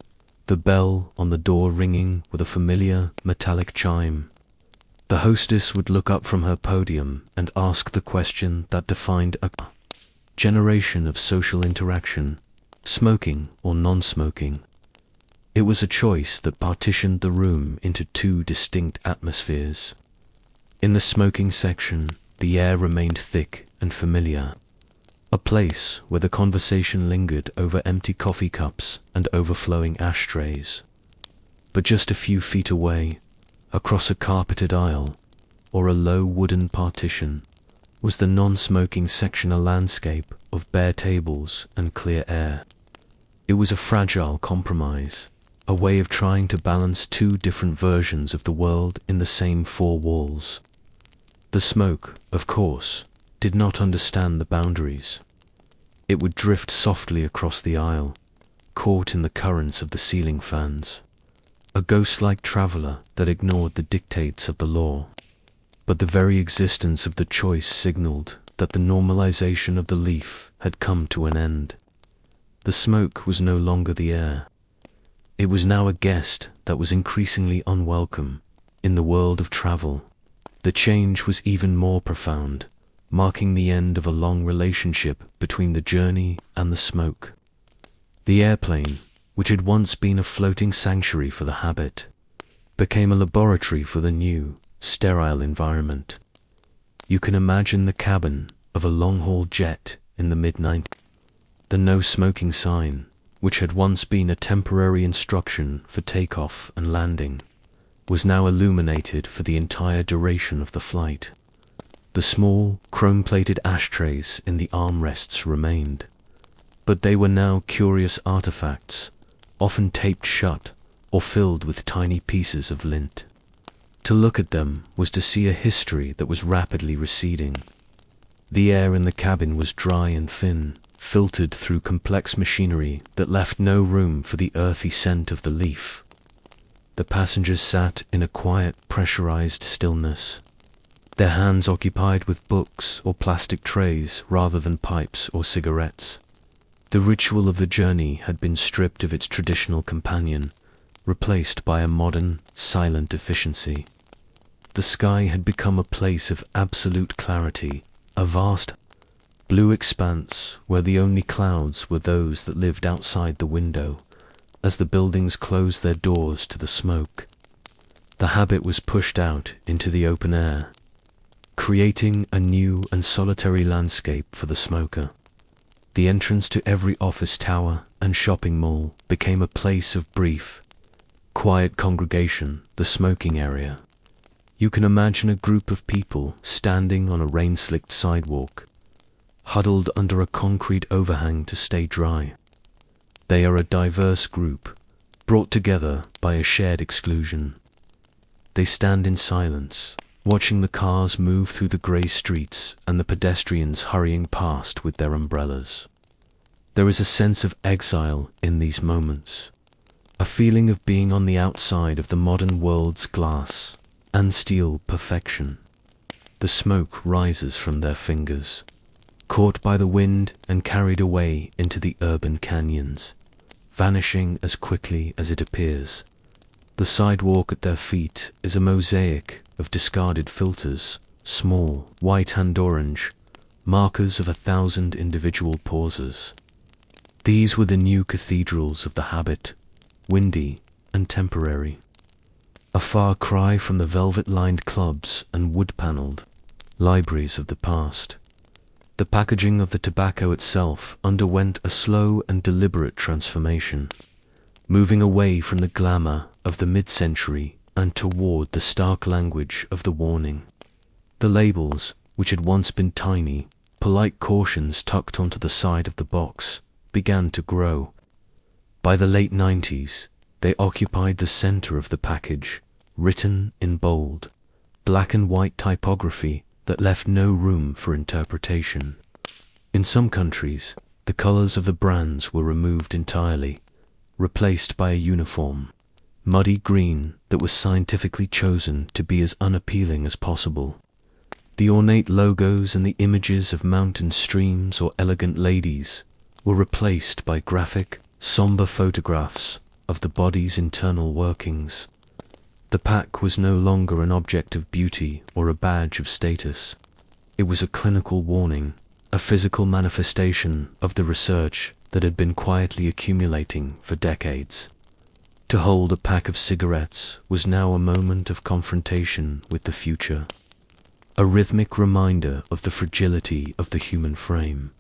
the bell on the door ringing with a familiar metallic chime. The hostess would look up from her podium and ask the question that defined a generation of social interaction: smoking or non-smoking. It was a choice that partitioned the room into two distinct atmospheres. In the smoking section, the air remained thick and familiar, a place where the conversation lingered over empty coffee cups and overflowing ashtrays. But just a few feet away, across a carpeted aisle or a low wooden partition, was the non-smoking section, a landscape of bare tables and clear air. It was a fragile compromise, a way of trying to balance two different versions of the world in the same four walls. The smoke, of course, did not understand the boundaries. It would drift softly across the aisle, caught in the currents of the ceiling fans, a ghost-like traveler that ignored the dictates of the law. But the very existence of the choice signaled that the normalization of the leaf had come to an end. The smoke was no longer the air. It was now a guest that was increasingly unwelcome in the world of travel. The change was even more profound, marking the end of a long relationship between the journey and the smoke. The airplane, which had once been a floating sanctuary for the habit, became a laboratory for the new, sterile environment. You can imagine the cabin of a long-haul jet in the mid-90s. The no smoking sign, which had once been a temporary instruction for takeoff and landing, was now illuminated for the entire duration of the flight. The small, chrome-plated ashtrays in the armrests remained, but they were now curious artifacts, often taped shut or filled with tiny pieces of lint. To look at them was to see a history that was rapidly receding. The air in the cabin was dry and thin, filtered through complex machinery that left no room for the earthy scent of the leaf. The passengers sat in a quiet, pressurized stillness, their hands occupied with books or plastic trays rather than pipes or cigarettes. The ritual of the journey had been stripped of its traditional companion, replaced by a modern, silent efficiency. The sky had become a place of absolute clarity, a vast, blue expanse where the only clouds were those that lived outside the window, as the buildings closed their doors to the smoke. The habit was pushed out into the open air, creating a new and solitary landscape for the smoker. The entrance to every office tower and shopping mall became a place of brief, quiet congregation, the smoking area. You can imagine a group of people standing on a rain-slicked sidewalk, huddled under a concrete overhang to stay dry. They are a diverse group, brought together by a shared exclusion. They stand in silence, watching the cars move through the grey streets and the pedestrians hurrying past with their umbrellas. There is a sense of exile in these moments, a feeling of being on the outside of the modern world's glass and steel perfection. The smoke rises from their fingers, caught by the wind and carried away into the urban canyons, vanishing as quickly as it appears. The sidewalk at their feet is a mosaic of discarded filters, small, white and orange, markers of 1,000 individual pauses. These were the new cathedrals of the habit, windy and temporary. A far cry from the velvet-lined clubs and wood-panelled libraries of the past. The packaging of the tobacco itself underwent a slow and deliberate transformation, moving away from the glamour of the mid-century and toward the stark language of the warning. The labels, which had once been tiny, polite cautions tucked onto the side of the box, began to grow. By the late 90s, they occupied the center of the package, written in bold, black and white typography that left no room for interpretation. In some countries, the colors of the brands were removed entirely, replaced by a uniform, muddy green that was scientifically chosen to be as unappealing as possible. The ornate logos and the images of mountain streams or elegant ladies were replaced by graphic, somber photographs of the body's internal workings. The pack was no longer an object of beauty or a badge of status. It was a clinical warning, a physical manifestation of the research that had been quietly accumulating for decades. To hold a pack of cigarettes was now a moment of confrontation with the future, a rhythmic reminder of the fragility of the human frame.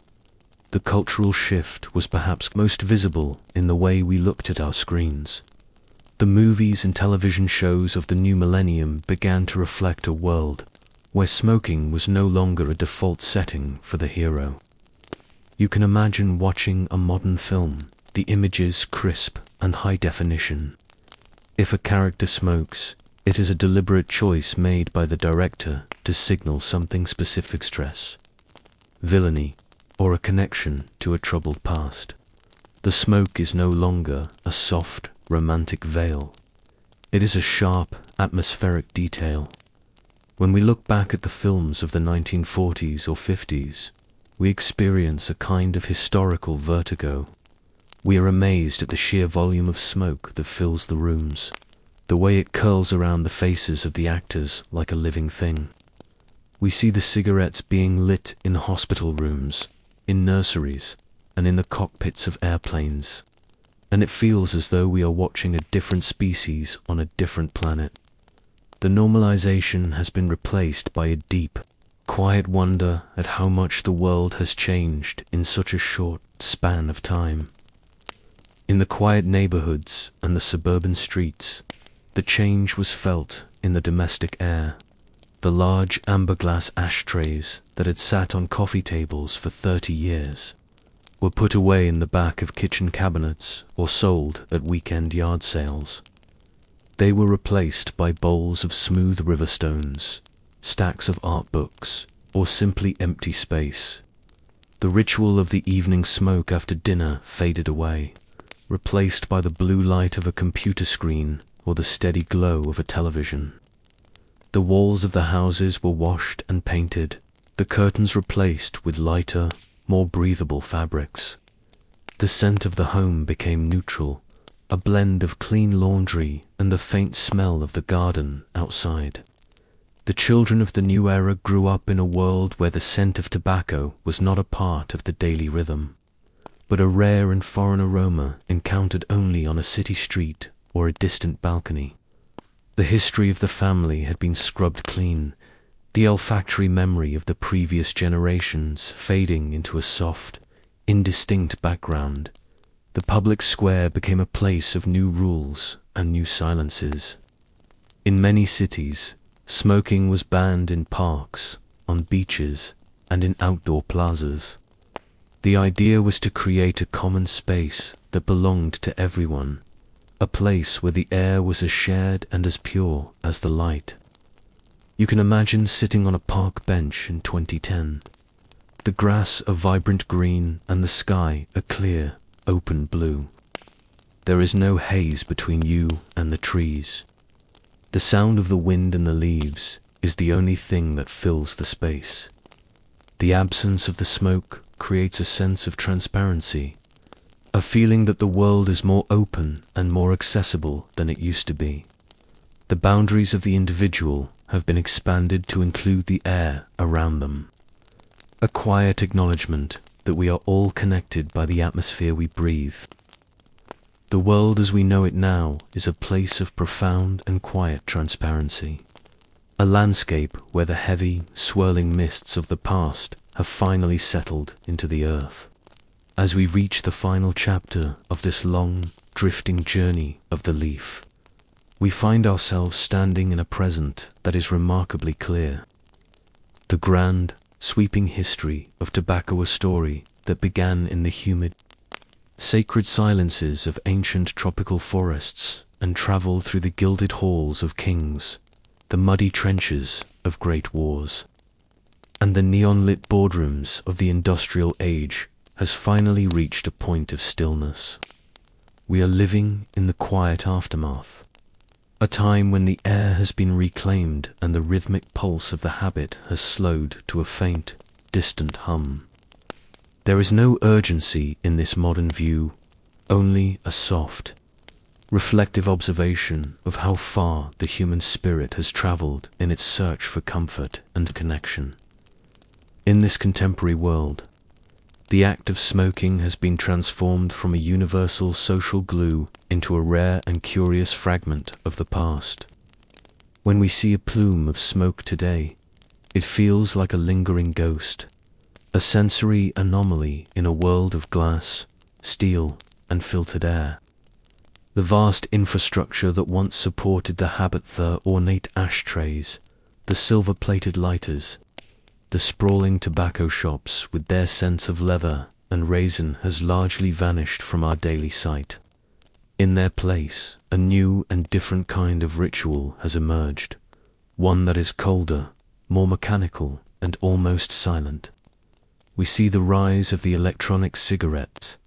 The cultural shift was perhaps most visible in the way we looked at our screens. The movies and television shows of the new millennium began to reflect a world where smoking was no longer a default setting for the hero. You can imagine watching a modern film, the images crisp and high definition. If a character smokes, it is a deliberate choice made by the director to signal something specific: stress, villainy, or a connection to a troubled past. The smoke is no longer a soft, romantic veil. It is a sharp, atmospheric detail. When we look back at the films of the 1940s or 50s, we experience a kind of historical vertigo. We are amazed at the sheer volume of smoke that fills the rooms, the way it curls around the faces of the actors like a living thing. We see the cigarettes being lit in hospital rooms, in nurseries, and in the cockpits of airplanes, and it feels as though we are watching a different species on a different planet. The normalization has been replaced by a deep, quiet wonder at how much the world has changed in such a short span of time. In the quiet neighborhoods and the suburban streets, the change was felt in the domestic air. The large amber glass ashtrays that had sat on coffee tables for 30 years were put away in the back of kitchen cabinets or sold at weekend yard sales. They were replaced by bowls of smooth river stones, stacks of art books, or simply empty space. The ritual of the evening smoke after dinner faded away, replaced by the blue light of a computer screen or the steady glow of a television. The walls of the houses were washed and painted, the curtains replaced with lighter, more breathable fabrics. The scent of the home became neutral, a blend of clean laundry and the faint smell of the garden outside. The children of the new era grew up in a world where the scent of tobacco was not a part of the daily rhythm, but a rare and foreign aroma encountered only on a city street or a distant balcony. The history of the family had been scrubbed clean, the olfactory memory of the previous generations fading into a soft, indistinct background. The public square became a place of new rules and new silences. In many cities, smoking was banned in parks, on beaches, and in outdoor plazas. The idea was to create a common space that belonged to everyone, a place where the air was as shared and as pure as the light. You can imagine sitting on a park bench in 2010, the grass a vibrant green and the sky a clear, open blue. There is no haze between you and the trees. The sound of the wind and the leaves is the only thing that fills the space. The absence of the smoke creates a sense of transparency, a feeling that the world is more open and more accessible than it used to be. The boundaries of the individual have been expanded to include the air around them. A quiet acknowledgement that we are all connected by the atmosphere we breathe. The world as we know it now is a place of profound and quiet transparency, a landscape where the heavy, swirling mists of the past have finally settled into the earth. As we reach the final chapter of this long, drifting journey of the leaf, we find ourselves standing in a present that is remarkably clear. The grand, sweeping history of tobacco, a story that began in the humid, sacred silences of ancient tropical forests and traveled through the gilded halls of kings, the muddy trenches of great wars, and the neon-lit boardrooms of the industrial age has finally reached a point of stillness. We are living in the quiet aftermath, a time when the air has been reclaimed and the rhythmic pulse of the habit has slowed to a faint, distant hum. There is no urgency in this modern view, only a soft, reflective observation of how far the human spirit has traveled in its search for comfort and connection. In this contemporary world, the act of smoking has been transformed from a universal social glue into a rare and curious fragment of the past. When we see a plume of smoke today, it feels like a lingering ghost, a sensory anomaly in a world of glass, steel, and filtered air. The vast infrastructure that once supported the habit, the ornate ashtrays, the silver-plated lighters, the sprawling tobacco shops with their scents of leather and raisin has largely vanished from our daily sight. In their place, a new and different kind of ritual has emerged, one that is colder, more mechanical, and almost silent. We see the rise of the electronic cigarette,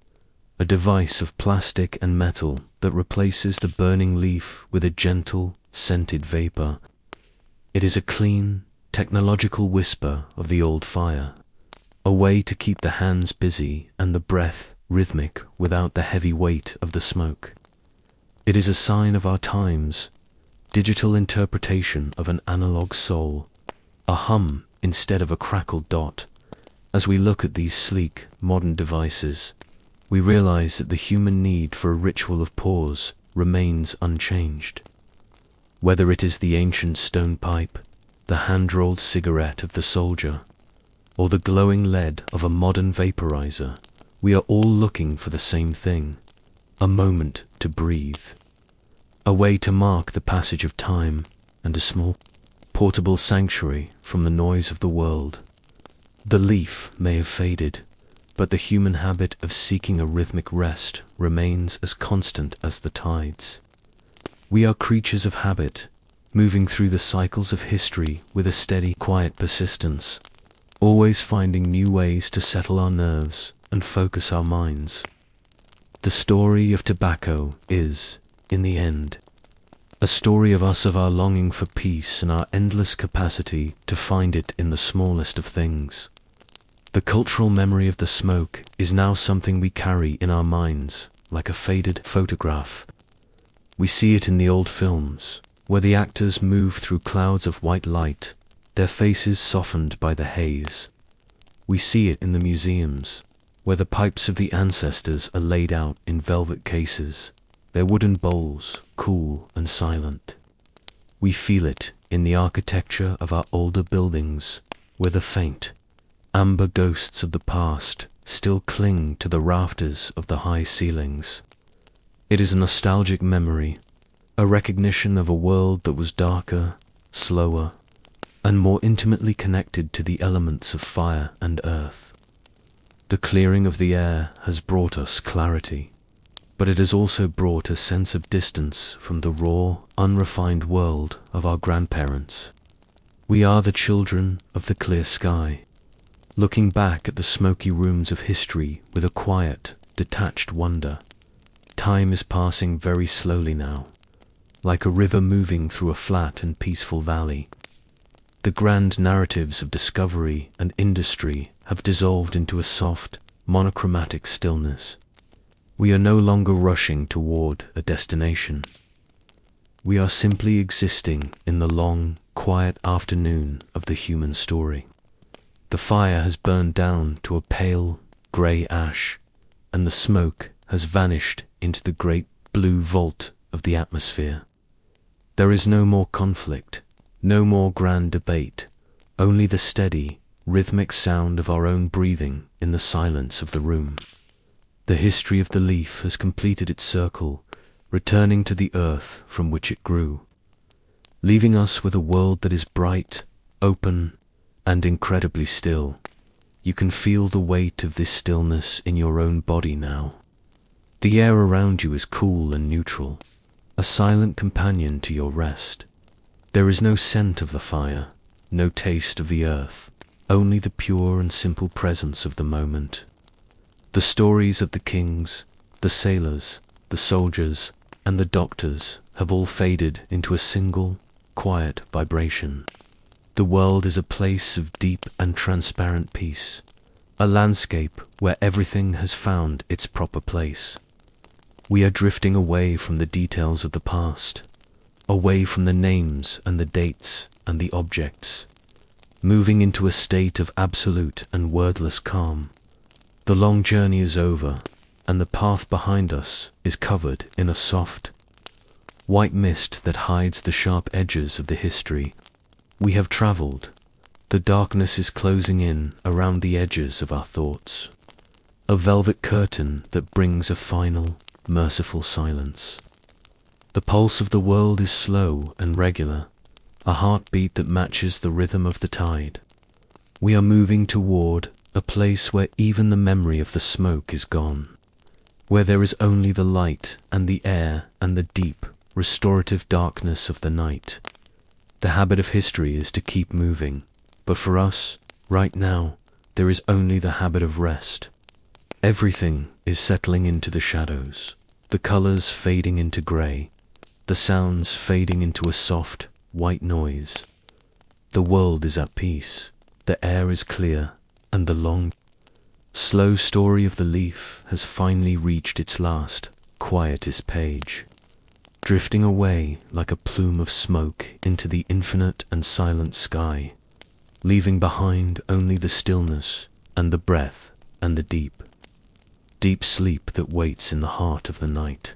a device of plastic and metal that replaces the burning leaf with a gentle, scented vapor. It is a clean, technological whisper of the old fire, a way to keep the hands busy and the breath rhythmic without the heavy weight of the smoke. It is a sign of our times, digital interpretation of an analog soul, a hum instead of a crackled dot. As we look at these sleek, modern devices, we realize that the human need for a ritual of pause remains unchanged. Whether it is the ancient stone pipe, the hand-rolled cigarette of the soldier, or the glowing lead of a modern vaporizer, we are all looking for the same thing, a moment to breathe, a way to mark the passage of time, and a small, portable sanctuary from the noise of the world. The leaf may have faded, but the human habit of seeking a rhythmic rest remains as constant as the tides. We are creatures of habit, moving through the cycles of history with a steady, quiet persistence, always finding new ways to settle our nerves and focus our minds. The story of tobacco is, in the end, a story of us, of our longing for peace and our endless capacity to find it in the smallest of things. The cultural memory of the smoke is now something we carry in our minds, like a faded photograph. We see it in the old films, where the actors move through clouds of white light, their faces softened by the haze. We see it in the museums, where the pipes of the ancestors are laid out in velvet cases, their wooden bowls cool and silent. We feel it in the architecture of our older buildings, where the faint, amber ghosts of the past still cling to the rafters of the high ceilings. It is a nostalgic memory, a recognition of a world that was darker, slower, and more intimately connected to the elements of fire and earth. The clearing of the air has brought us clarity, but it has also brought a sense of distance from the raw, unrefined world of our grandparents. We are the children of the clear sky, looking back at the smoky rooms of history with a quiet, detached wonder. Time is passing very slowly now, like a river moving through a flat and peaceful valley. The grand narratives of discovery and industry have dissolved into a soft, monochromatic stillness. We are no longer rushing toward a destination. We are simply existing in the long, quiet afternoon of the human story. The fire has burned down to a pale, grey ash, and the smoke has vanished into the great blue vault of the atmosphere. There is no more conflict, no more grand debate, only the steady, rhythmic sound of our own breathing in the silence of the room. The history of the leaf has completed its circle, returning to the earth from which it grew, leaving us with a world that is bright, open, and incredibly still. You can feel the weight of this stillness in your own body now. The air around you is cool and neutral, a silent companion to your rest. There is no scent of the fire, no taste of the earth, only the pure and simple presence of the moment. The stories of the kings, the sailors, the soldiers, and the doctors have all faded into a single, quiet vibration. The world is a place of deep and transparent peace, a landscape where everything has found its proper place. We are drifting away from the details of the past, away from the names and the dates and the objects, moving into a state of absolute and wordless calm. The long journey is over, and the path behind us is covered in a soft, white mist that hides the sharp edges of the history we have traveled. The darkness is closing in around the edges of our thoughts, a velvet curtain that brings a final, merciful silence. The pulse of the world is slow and regular, a heartbeat that matches the rhythm of the tide. We are moving toward a place where even the memory of the smoke is gone, where there is only the light and the air and the deep, restorative darkness of the night. The habit of history is to keep moving, but for us, right now, there is only the habit of rest. Everything is settling into the shadows, the colors fading into gray, the sounds fading into a soft, white noise. The world is at peace, the air is clear, and the long, slow story of the leaf has finally reached its last, quietest page, drifting away like a plume of smoke into the infinite and silent sky, leaving behind only the stillness and the breath and the deep, deep sleep that waits in the heart of the night.